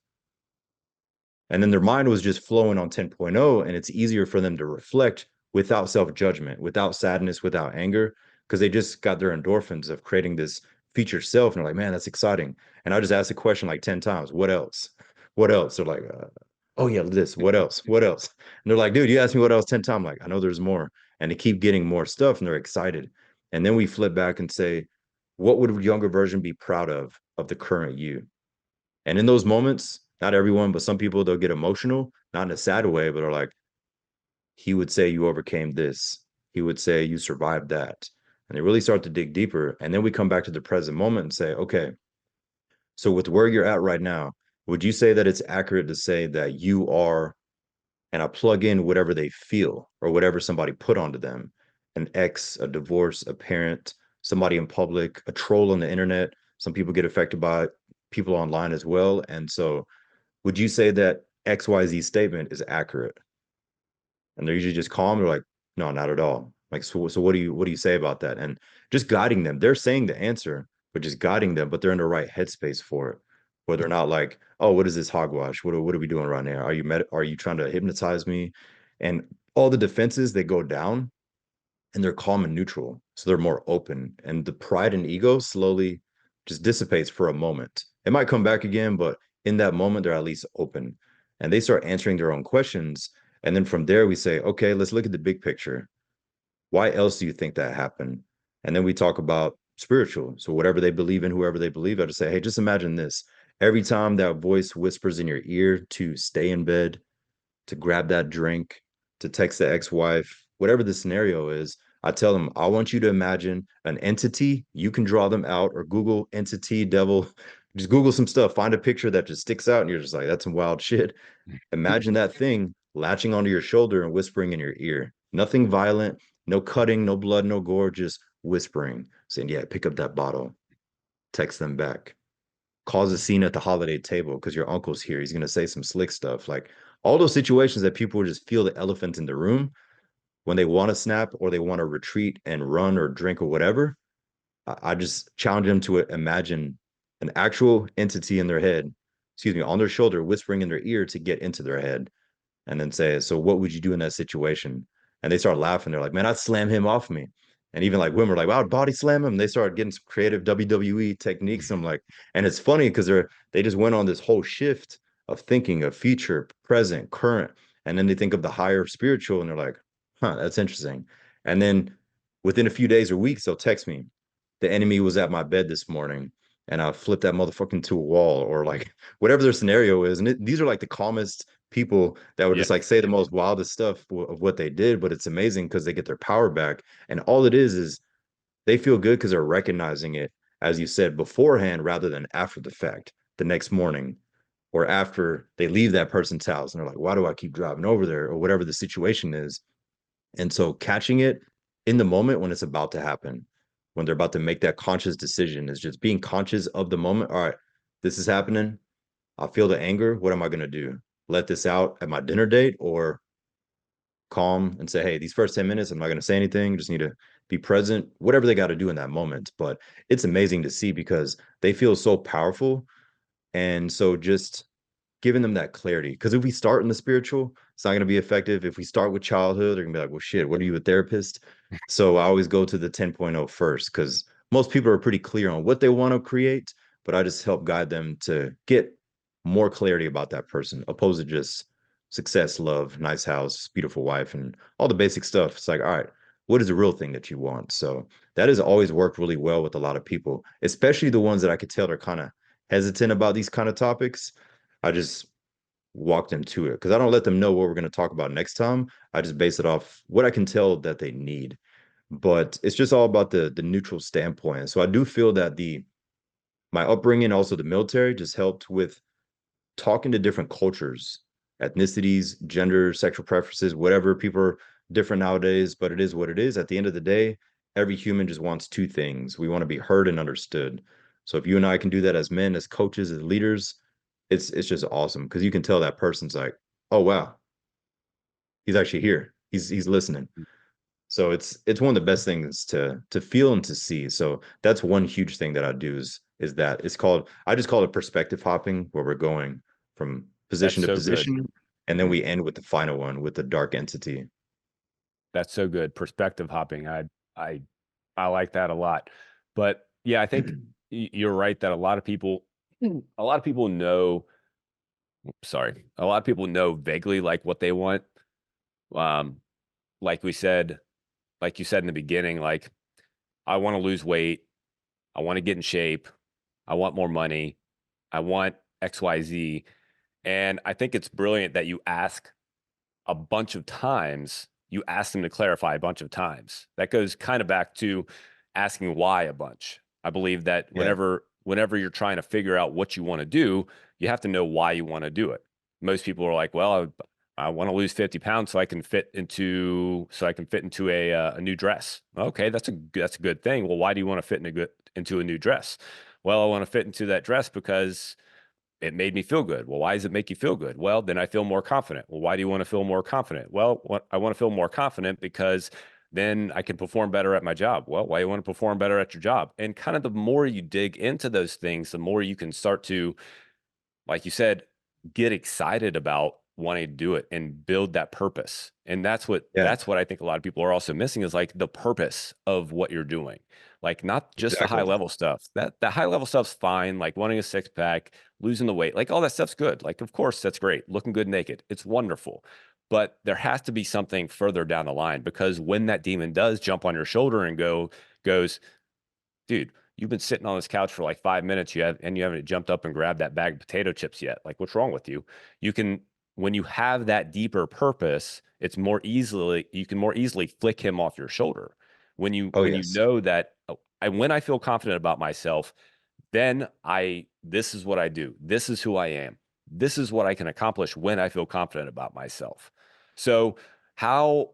Speaker 2: And then their mind was just flowing on 10.0, and it's easier for them to reflect without self-judgment, without sadness, without anger, because they just got their endorphins of creating this future self. And they're like, man, that's exciting. And I just asked the question like 10 times, what else? What else? They're like, oh yeah, this, what else? What else? And they're like, dude, you asked me what else 10 times. I'm like, I know there's more. And they keep getting more stuff and they're excited. And then we flip back and say, what would a younger version be proud of the current you? And in those moments, not everyone, but some people, they'll get emotional, not in a sad way, but are like, he would say you overcame this. He would say you survived that. And they really start to dig deeper. And then we come back to the present moment and say, okay, so with where you're at right now, would you say that it's accurate to say that you are, and I plug in whatever they feel or whatever somebody put onto them, an ex, a divorce, a parent, somebody in public, a troll on the internet. Some people get affected by people online as well. And so would you say that XYZ statement is accurate? And they're usually just calm. They're like, no, not at all. Like, so what do you say about that? And just guiding them. They're saying the answer, but just guiding them, but they're in the right headspace for it. Where they're not like, oh, what is this hogwash? What are we doing right now? Are you trying to hypnotize me? And all the defenses, they go down and they're calm and neutral. So they're more open. And the pride and ego slowly just dissipates for a moment. It might come back again, but in that moment, they're at least open and they start answering their own questions. And then from there, we say, okay, let's look at the big picture. Why else do you think that happened? And then we talk about spiritual. So whatever they believe in, whoever they believe, I just say, hey, just imagine this. Every time that voice whispers in your ear to stay in bed, to grab that drink, to text the ex-wife, whatever the scenario is, I tell them, I want you to imagine an entity. You can draw them out or Google entity, devil, just Google some stuff, find a picture that just sticks out, and you're just like, that's some wild shit. Imagine that thing latching onto your shoulder and whispering in your ear. Nothing violent, no cutting, no blood, no gore, just whispering, saying, yeah, pick up that bottle, text them back, cause a scene at the holiday table because your uncle's here. He's gonna say some slick stuff. Like all those situations that people just feel the elephant in the room when they want to snap or they want to retreat and run or drink or whatever. I just challenge them to imagine an actual entity in their head, excuse me, on their shoulder, whispering in their ear to get into their head and then say, so what would you do in that situation? And they start laughing. They're like, man, I'd slam him off me. And even like women are like, wow, I'd body slam him. They started getting some creative WWE techniques. I'm like, and it's funny because they just went on this whole shift of thinking of future, present, current. And then they think of the higher spiritual and they're like, huh, that's interesting. And then within a few days or weeks, they'll text me, the enemy was at my bed this morning and I flipped that motherfucking to a wall or like whatever their scenario is. And these are like the calmest people that would
Speaker 1: Yeah.
Speaker 2: just like say the most wildest stuff of what they did, but it's amazing because they get their power back. And all it is they feel good because they're recognizing it, as you said, beforehand rather than after the fact, the next morning or after they leave that person's house. And they're like, why do I keep driving over there or whatever the situation is? And so catching it in the moment when it's about to happen, when they're about to make that conscious decision, is just being conscious of the moment. All right, this is happening. I feel the anger. What am I going to do? Let this out at my dinner date or calm and say, hey, these first 10 minutes, I'm not going to say anything. Just need to be present, whatever they got to do in that moment. But it's amazing to see because they feel so powerful. And so just giving them that clarity. Because if we start in the spiritual, it's not going to be effective. If we start with childhood, they're going to be like, well, shit, what are you, a therapist? So I always go to the 10.0 first because most people are pretty clear on what they want to create, but I just help guide them to get more clarity about that person, opposed to just success, love, nice house, beautiful wife, and all the basic stuff. It's like, all right, what is the real thing that you want? So that has always worked really well with a lot of people, especially the ones that I could tell they're kind of hesitant about these kind of topics. I just walk them to it because I don't let them know what we're going to talk about next time. I just base it off what I can tell that they need. But it's just all about the neutral standpoint. So I do feel that the my upbringing, also the military, just helped with talking to different cultures, ethnicities, gender, sexual preferences, whatever. People are different nowadays, but it is what it is. At the end of the day, every human just wants two things. We want to be heard and understood. So if you and I can do that as men, as coaches, as leaders, it's just awesome because you can tell that person's like, oh wow, he's actually here. He's listening. So it's one of the best things to feel and to see. So that's one huge thing that I do is that it's called I just call it perspective hopping, where we're going from
Speaker 1: That's
Speaker 2: position to
Speaker 1: so good.
Speaker 2: position, and then
Speaker 1: Mhm.
Speaker 2: we end with the final one with the dark entity.
Speaker 1: That's so good. Perspective hopping. I I like that a lot. But yeah, I think you're right that a lot of people know, sorry, a lot of people know vaguely like what they want. Um, like we said, like you said in the beginning, like I want to lose weight, I want to get in shape, I want more money, I want XYZ. And I think it's brilliant that you ask a bunch of times, you ask them to clarify a bunch of times. That goes kind of back to asking why a bunch. I believe that
Speaker 2: Yeah.
Speaker 1: whenever you're trying to figure out what you want to do, you have to know why you want to do it. Most people are like, well, I want to lose 50 pounds so I can fit into a new dress. Okay, that's a good thing. Well, why do you want to fit into a new dress? Well, I want to fit into that dress because it made me feel good. Well, why does it make you feel good? Well, then I feel more confident. Well, why do you want to feel more confident? Well, I want to feel more confident because then I can perform better at my job. Well, why do you want to perform better at your job? And kind of the more you dig into those things, the more you can start to, like you said, get excited about wanting to do it and build that purpose. And
Speaker 2: Yeah,
Speaker 1: that's what I think a lot of people are also missing is like the purpose of what you're doing. Like not just the high
Speaker 2: exactly.
Speaker 1: level stuff. That high level stuff's fine, like wanting a six pack, losing the weight, like all that stuff's good. Like of course that's great. Looking good naked. It's wonderful. But there has to be something further down the line because when that demon does jump on your shoulder and goes, dude, you've been sitting on this couch for like 5 minutes, you haven't jumped up and grabbed that bag of potato chips yet. Like, what's wrong with you? You can, when you have that deeper purpose, you can more easily flick him off your shoulder.
Speaker 2: Oh
Speaker 1: When you
Speaker 2: yes.
Speaker 1: know that, oh, when I feel confident about myself, then this is what I do. This is who I am. This is what I can accomplish when I feel confident about myself. So, how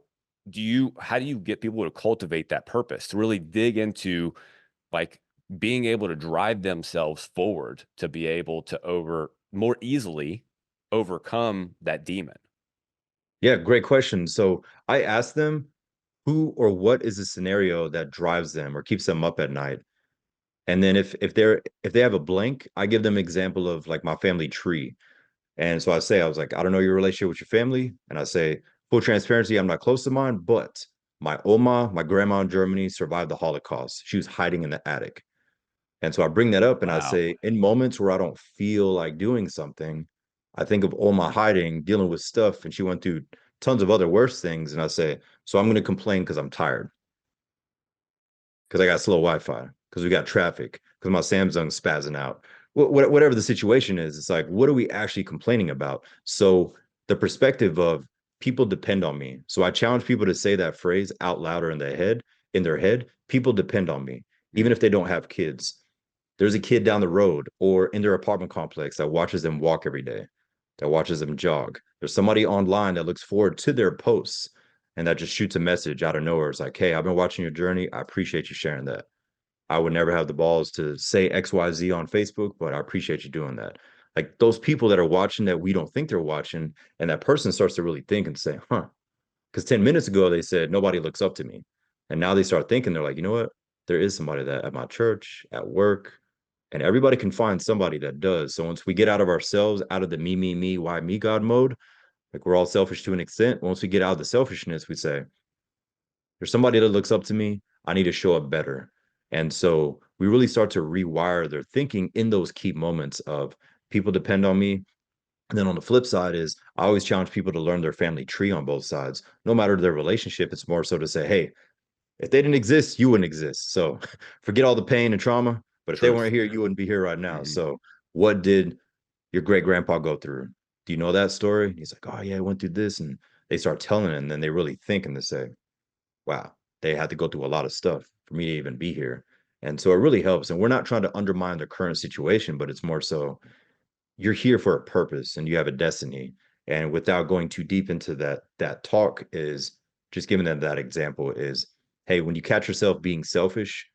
Speaker 1: how do you get people to cultivate that purpose, to really dig into like being able to drive themselves forward to be able to more easily overcome that demon?
Speaker 2: Yeah, great question. So I asked them who or what is the scenario that drives them or keeps them up at night. And then if they have a blank, I give them example of like my family tree. And so I was like, I don't know your relationship with your family. And I say, full transparency, I'm not close to mine, but my Oma, my grandma in Germany, survived the Holocaust. She was hiding in the attic. And so I bring that up and I
Speaker 1: Wow.
Speaker 2: say, in moments where I don't feel like doing something, I think of Oma hiding, dealing with stuff, and she went through tons of other worse things. And I say, so I'm going to complain because I'm tired, because I got slow Wi-Fi, because we got traffic, because my Samsung's spazzing out. Whatever the situation is, it's like, what are we actually complaining about? So the perspective of people depend on me. So I challenge people to say that phrase out louder in their head. People depend on me, even
Speaker 1: Mm,
Speaker 2: if they don't have kids. There's a kid down the road or in their apartment complex that watches them walk every day, that watches them jog. There's somebody online that looks forward to their posts and that just shoots a message out of nowhere. It's like, hey, I've been watching your journey. I appreciate you sharing that. I would never have the balls to say XYZ on Facebook, but I appreciate you doing that. Like those people that are watching that we don't think they're watching, and that person starts to really think and say, huh, because 10 minutes ago they said nobody looks up to me. And now they start thinking, they're like, you know what? There is somebody that at my church, at work, and everybody can find somebody that does. So once we get out of ourselves, out of the me, why me, God mode, like we're all selfish to an extent. Once we get out of the selfishness, we say, there's somebody that looks up to me. I need to show up better. And so we really start to rewire their thinking in those key moments of people depend on me. And then on the flip side is I always challenge people to learn their family tree on both sides. No matter their relationship, it's more so to say, hey, if they didn't exist, you wouldn't exist. So forget all the pain and trauma. But if they weren't
Speaker 1: truth.
Speaker 2: here, you wouldn't be here right now.
Speaker 1: Hmm.
Speaker 2: So what did your great grandpa go through? Do you know that story? He's like, oh yeah, I went through this. And they start telling it, and then they really think and they say, wow, they had to go through a lot of stuff for me to even be here. And so it really helps. And we're not trying to undermine the current situation, but it's more so you're here for a purpose and you have a destiny. And without going too deep into that talk is just giving them that example is hey, when you catch yourself being selfish,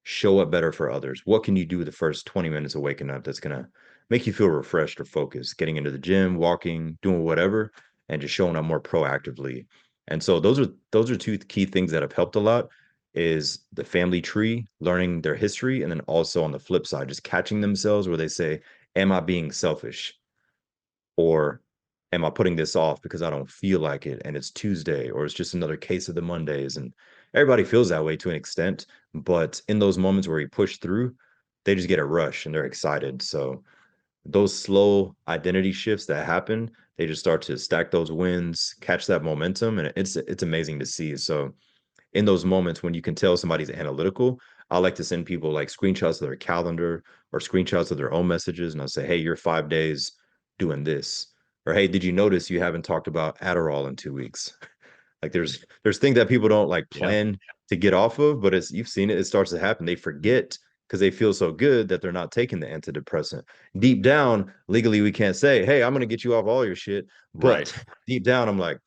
Speaker 2: show up better for others. What can you do the first 20 minutes of waking up that's gonna make you feel refreshed or focused? Getting into the gym, walking, doing whatever, and just showing up more proactively. And so those are two key things that have helped a lot is the family tree, learning their history, and then also on the flip side, just catching themselves where they say, am I being selfish? Or am I putting this off because I don't feel like it and it's Tuesday or it's just another case of the Mondays? And everybody feels that way to an extent. But in those moments where you push through, they just get a rush and they're excited. So those slow identity shifts that happen, they just start to stack those wins, catch that momentum, and it's amazing to see. So in those moments when you can tell somebody's analytical, I like to send people like screenshots of their calendar or screenshots of their own messages, and I'll say, "Hey, you're 5 days doing this," or "Hey, did you notice you haven't talked about Adderall in 2 weeks?" Like there's things that people don't like
Speaker 1: Yeah.
Speaker 2: plan to get off of, but it's you've seen it, it starts to happen. They forget because they feel so good that they're not taking the antidepressant. Deep down, legally, we can't say, "Hey, I'm gonna get you off all your shit,"
Speaker 1: Right.
Speaker 2: but deep down, I'm like,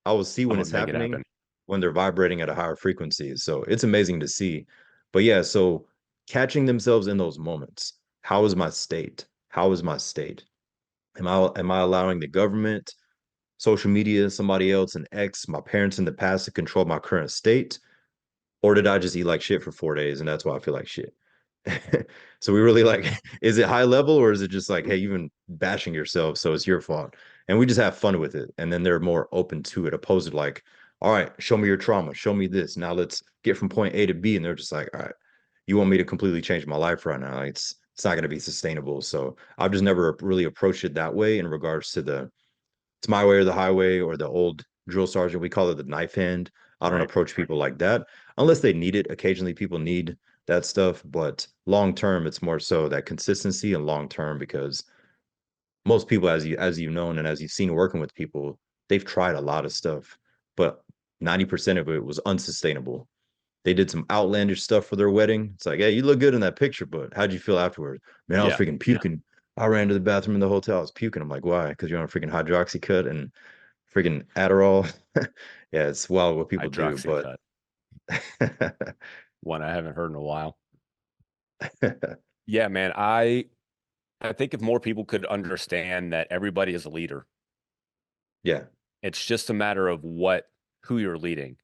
Speaker 2: I will see
Speaker 1: I'm
Speaker 2: when
Speaker 1: gonna
Speaker 2: it's
Speaker 1: make it
Speaker 2: happening
Speaker 1: happen.
Speaker 2: when they're vibrating at a higher frequency. So it's amazing to see. But yeah, so catching themselves in those moments. How is my state? How is my state? Am I allowing the government, social media, somebody else, an ex, my parents in the past to control my current state? Or did I just eat like shit for 4 days and that's why I feel like shit? So we really like, is it high level or is it just like, hey, you've been bashing yourself, so it's your fault? And we just have fun with it. And then they're more open to it, opposed to like, all right, show me your trauma, show me this. Now let's get from point A to B. And they're just like, all right, you want me to completely change my life right now? It's not going to be sustainable. So I've just never really approached it that way in regards to the it's my way or the highway or the old drill sergeant. We call it the knife hand. I don't
Speaker 1: Right.
Speaker 2: approach people like that unless they need it. Occasionally, people need that stuff, but long term, it's more so that consistency and long term because most people, as you've known and as you've seen working with people, they've tried a lot of stuff, but 90% of it was unsustainable. They did some outlandish stuff for their wedding. It's like, hey, you look good in that picture, but how'd you feel afterwards? Man, I was
Speaker 1: Yeah.
Speaker 2: freaking puking. I ran to the bathroom in the hotel. I was puking. I'm like, why? Because you're on a freaking hydroxycut and freaking Adderall. Yeah, it's wild what people do, but
Speaker 1: Hydroxycut. One I haven't heard in a while. Yeah, man. I think if more people could understand that everybody is a leader,
Speaker 2: yeah,
Speaker 1: it's just a matter of who you're leading.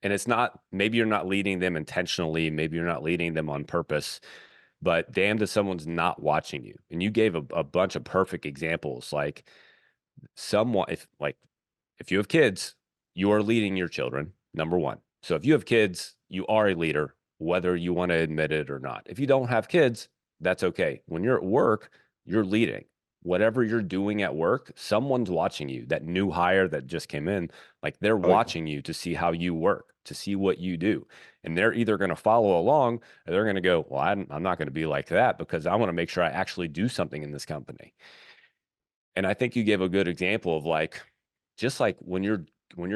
Speaker 1: And it's not, maybe you're not leading them intentionally, maybe you're not leading them on purpose, but damned if someone's not watching you. And you gave a bunch of perfect examples. Like someone, if you have kids, you are leading your children, number one. So if you have kids, you are a leader, whether you want to admit it or not. If you don't have kids, that's okay. When you're at work, you're leading. Whatever you're doing at work, someone's watching you. That new hire that just came in, like they're
Speaker 2: oh yeah,
Speaker 1: watching you to see how you work, to see what you do. And they're either going to follow along or they're going to go, well, I'm not going to be like that because I want to make sure I actually do something in this company. And I think you gave a good example of like, just like when you're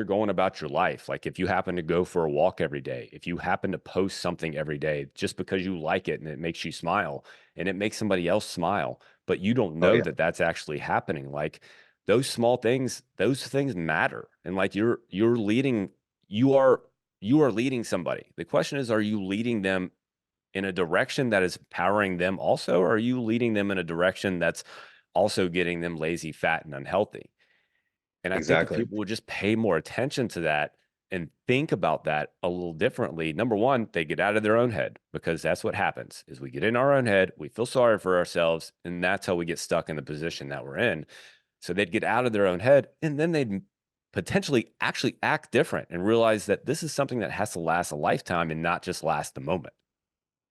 Speaker 1: going about your life, like if you happen to go for a walk every day, if you happen to post something every day just because you like it and it makes you smile and it makes somebody else smile, but you don't
Speaker 2: oh
Speaker 1: know
Speaker 2: yeah,
Speaker 1: that that's actually happening. Like those small things, those things matter. And like you're leading, you are you are leading somebody. The question is, are you leading them in a direction that is powering them also, or are you leading them in a direction that's also getting them lazy, fat, and unhealthy? And I think if
Speaker 2: exactly.
Speaker 1: people would just pay more attention to that and think about that a little differently, number one, they get out of their own head because that's what happens is we get in our own head, we feel sorry for ourselves, and that's how we get stuck in the position that we're in. So they'd get out of their own head and then they'd potentially actually act different and realize that this is something that has to last a lifetime and not just last the moment.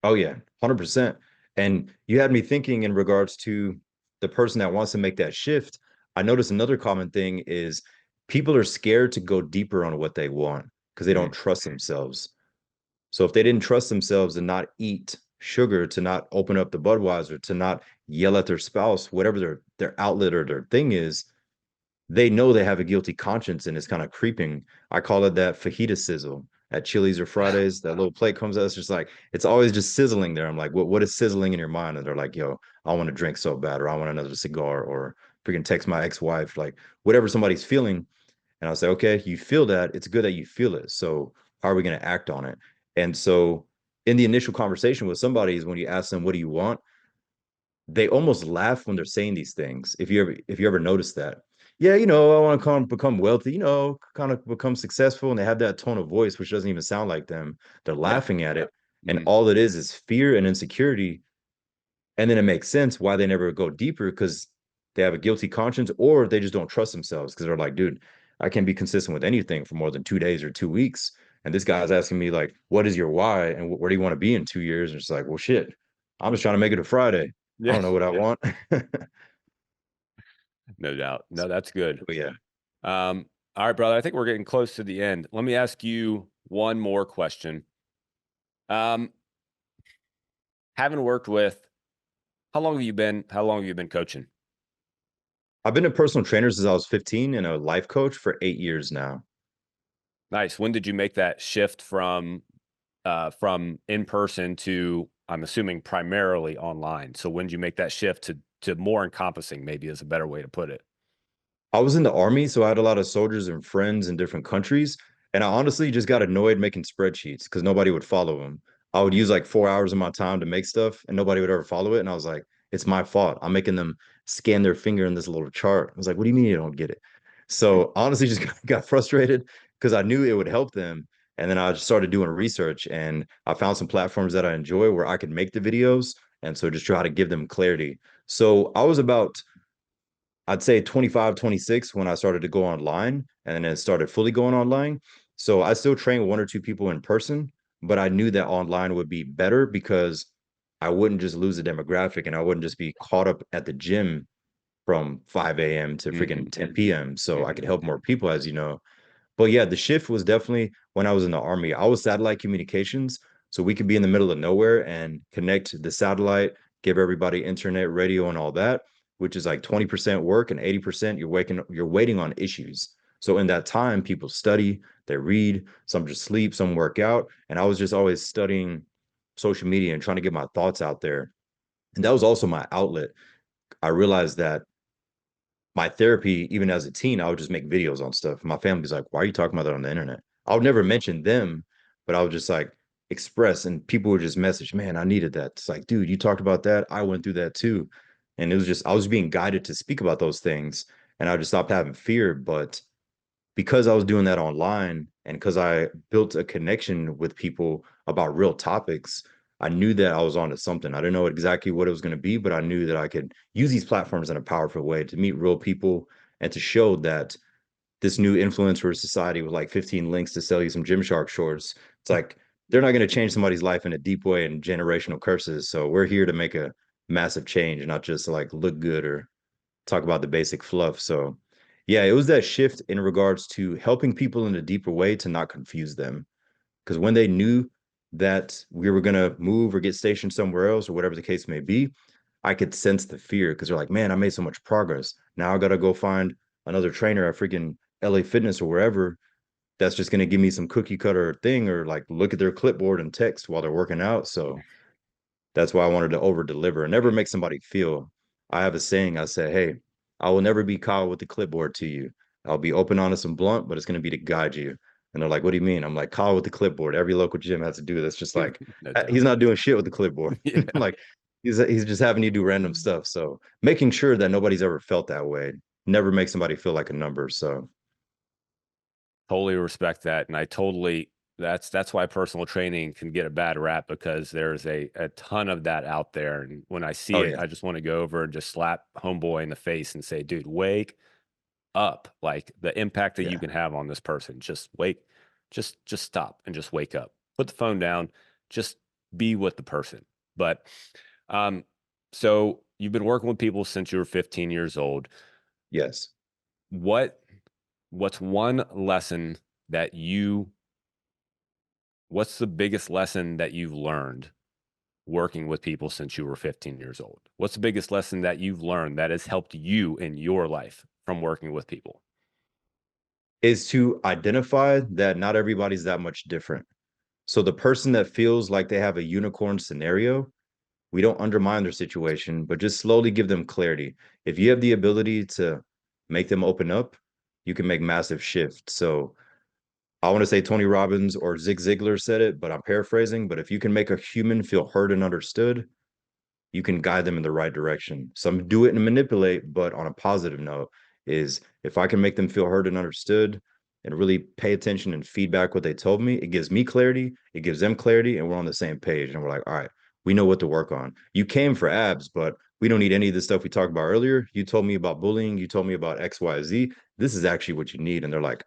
Speaker 2: Oh yeah, 100%. And you had me thinking in regards to the person that wants to make that shift. I noticed another common thing is people are scared to go deeper on what they want because they
Speaker 1: Mm,
Speaker 2: don't trust themselves. So if they didn't trust themselves to not eat sugar, to not open up the Budweiser, to not yell at their spouse, whatever their outlet or their thing is, they know they have a guilty conscience and it's kind of creeping. I call it that fajita sizzle at Chili's or Fridays. That little plate comes out. It's just like it's always just sizzling there. I'm like, what is sizzling in your mind? And they're like, yo, I want to drink so bad, or I want another cigar, or freaking text my ex-wife, like whatever somebody's feeling. And I'll say, okay, you feel that. It's good that you feel it. So How are we going to act on it? And so in the initial conversation with somebody is when you ask them, what do you want? They almost laugh when they're saying these things. If you ever notice that, yeah, I want to become wealthy, kind of become successful, and they have that tone of voice which doesn't even sound like them. They're
Speaker 1: Yeah.
Speaker 2: laughing at it, and
Speaker 1: Mhm.
Speaker 2: all it is fear and insecurity. And then it makes sense why they never go deeper because they have a guilty conscience or they just don't trust themselves because they're like, dude, I can't be consistent with anything for more than 2 days or 2 weeks. And this guy's asking me like, what is your why and where do you want to be in 2 years? And it's like, well, shit, I'm just trying to make it a Friday. I
Speaker 1: Yeah.
Speaker 2: don't know what I want.
Speaker 1: No doubt. No, that's good.
Speaker 2: But yeah,
Speaker 1: All right, brother. I think we're getting close to the end. Let me ask you one more question. Um, having worked with, how long have you been coaching?
Speaker 2: I've been a personal trainer since I was 15 and a life coach for 8 years now.
Speaker 1: Nice. When did you make that shift from in person to, I'm assuming, primarily online? So when did you make that shift to more encompassing, maybe is a better way to put it?
Speaker 2: I was in the army, so I had a lot of soldiers and friends in different countries. And I honestly just got annoyed making spreadsheets because nobody would follow them. I would use like 4 hours of my time to make stuff and nobody would ever follow it. And I was like, it's my fault. I'm making them scan their finger in this little chart. I was like, what do you mean you don't get it? So honestly, just got frustrated because I knew it would help them. And then I just started doing research and I found some platforms that I enjoy where I could make the videos. And so just try to give them clarity. So I was about I'd say 25, 26 when I started to go online and then it started fully going online. So I still train one or two people in person, but I knew that online would be better because I wouldn't just lose the demographic and I wouldn't just be caught up at the gym from 5 a.m. to freaking
Speaker 1: Hmm.
Speaker 2: 10 p.m. So I
Speaker 1: Hmm.
Speaker 2: could help more people, as you know. But yeah, the shift was definitely when I was in the army. I was satellite communications, so we could be in the middle of nowhere and connect the satellite, give everybody internet, radio, and all that, which is like 20% work and 80% you're waiting on issues. So in that time, people study, they read, some just sleep, some work out, and I was just always studying social media and trying to get my thoughts out there. And that was also my outlet. I realized that my therapy, even as a teen, I would just make videos on stuff. My family's like, why are you talking about that on the internet? I would never mention them, but I would just like express and people would just message, man, I needed that. It's like, dude, you talked about that. I went through that too. And it was just, I was being guided to speak about those things. And I just stopped having fear. But because I was doing that online and because I built a connection with people about real topics, I knew that I was onto something. I didn't know exactly what it was going to be, but I knew that I could use these platforms in a powerful way to meet real people and to show that this new influencer society with like 15 links to sell you some Gymshark shorts, it's like they're not going to change somebody's life in a deep way and generational curses. So we're here to make a massive change, not just to like look good or talk about the basic fluff. So, yeah, it was that shift in regards to helping people in a deeper way to not confuse them. Because when they knew that we were going to move or get stationed somewhere else or whatever the case may be, I could sense the fear because they're like, man, I made so much progress. Now I got to go find another trainer at freaking LA Fitness or wherever that's just going to give me some cookie cutter thing or like look at their clipboard and text while they're working out. So, that's why I wanted to over deliver and never make somebody feel. I have a saying. I say, hey, I will never be Kyle with the clipboard to you. I'll be open, honest, and blunt, but it's going to be to guide you. And they're like, what do you mean? I'm like, Kyle with the clipboard. Every local gym has to do this. Just like
Speaker 1: No doubt.
Speaker 2: he's not doing shit with the clipboard.
Speaker 1: Yeah.
Speaker 2: Like he's just having you do random stuff. So making sure that nobody's ever felt that way. Never make somebody feel like a number. So
Speaker 1: Totally respect that. And I totally, that's why personal training can get a bad rap because there's a ton of that out there. And when I see
Speaker 2: oh
Speaker 1: it,
Speaker 2: yeah.
Speaker 1: I just want to go over and just slap homeboy in the face and say, dude, wake up. Like the impact that you
Speaker 2: Yeah.
Speaker 1: can have on this person. Just wake, just stop and just wake up. Put the phone down, just be with the person. But um, so you've been working with people since you were 15 years old.
Speaker 2: Yes.
Speaker 1: What what's one lesson that you what's the biggest lesson that you've learned working with people since you were 15 years old? What's the biggest lesson that you've learned that has helped you in your life from working with people?
Speaker 2: Is to identify that not everybody's that much different. So the person that feels like they have a unicorn scenario, we don't undermine their situation, but just slowly give them clarity. If you have the ability to make them open up, you can make massive shifts. So I want to say Tony Robbins or Zig Ziglar said it, but I'm paraphrasing. But if you can make a human feel heard and understood, you can guide them in the right direction. Some do it and manipulate, but on a positive note, is if I can make them feel heard and understood and really pay attention and feedback what they told me, it gives me clarity, it gives them clarity, and we're on the same page. And we're like, all right, we know what to work on. You came for abs, but we don't need any of the stuff we talked about earlier. You told me about bullying, you told me about XYZ. This is actually what you need. And they're like,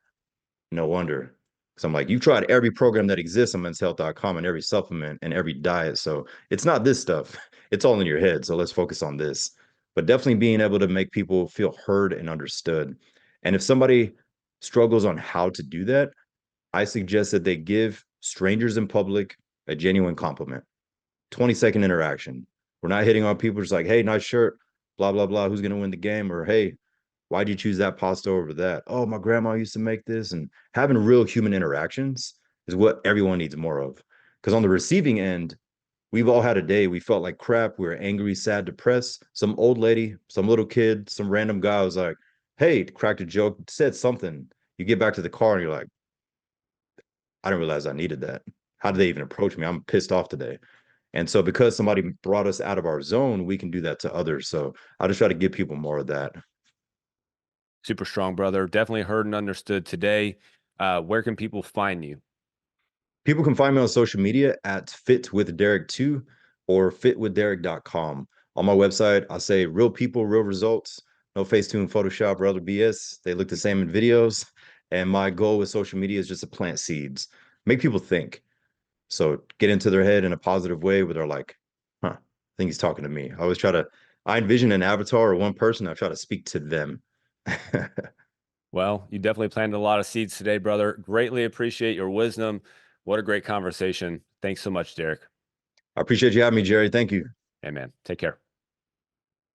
Speaker 2: no wonder. So I'm like, you've tried every program that exists on menshealth.com and every supplement and every diet. So it's not this stuff. It's all in your head. So let's focus on this. But definitely being able to make people feel heard and understood. And if somebody struggles on how to do that, I suggest that they give strangers in public a genuine compliment. 20-second interaction. We're not hitting on people just like, hey, nice shirt, blah, blah, blah. Who's going to win the game? Or, hey, why'd you choose that pasta over that? Oh, my grandma used to make this. And having real human interactions is what everyone needs more of. Because on the receiving end, we've all had a day we felt like crap. We were angry, sad, depressed. Some old lady, some little kid, some random guy was like, hey, cracked a joke, said something. You get back to the car and you're like, I didn't realize I needed that. How did they even approach me? I'm pissed off today. And so because somebody brought us out of our zone, we can do that to others. So I just try to give people more of that.
Speaker 1: Super strong, brother. Definitely heard and understood today. Where can people find you?
Speaker 2: People can find me on social media at fitwithderek2 or fitwithderek.com. On my website, I say real people, real results, no Facetune, Photoshop, or other BS. They look the same in videos. And my goal with social media is just to plant seeds, make people think. So get into their head in a positive way where they're like, huh, I think he's talking to me. I envision an avatar or one person. I try to speak to them.
Speaker 1: Well, you definitely planted a lot of seeds today, brother. Greatly appreciate your wisdom. What a great conversation. Thanks so much, Derick.
Speaker 2: I appreciate you having me, Jerry. Thank you.
Speaker 1: Hey, man. Take care.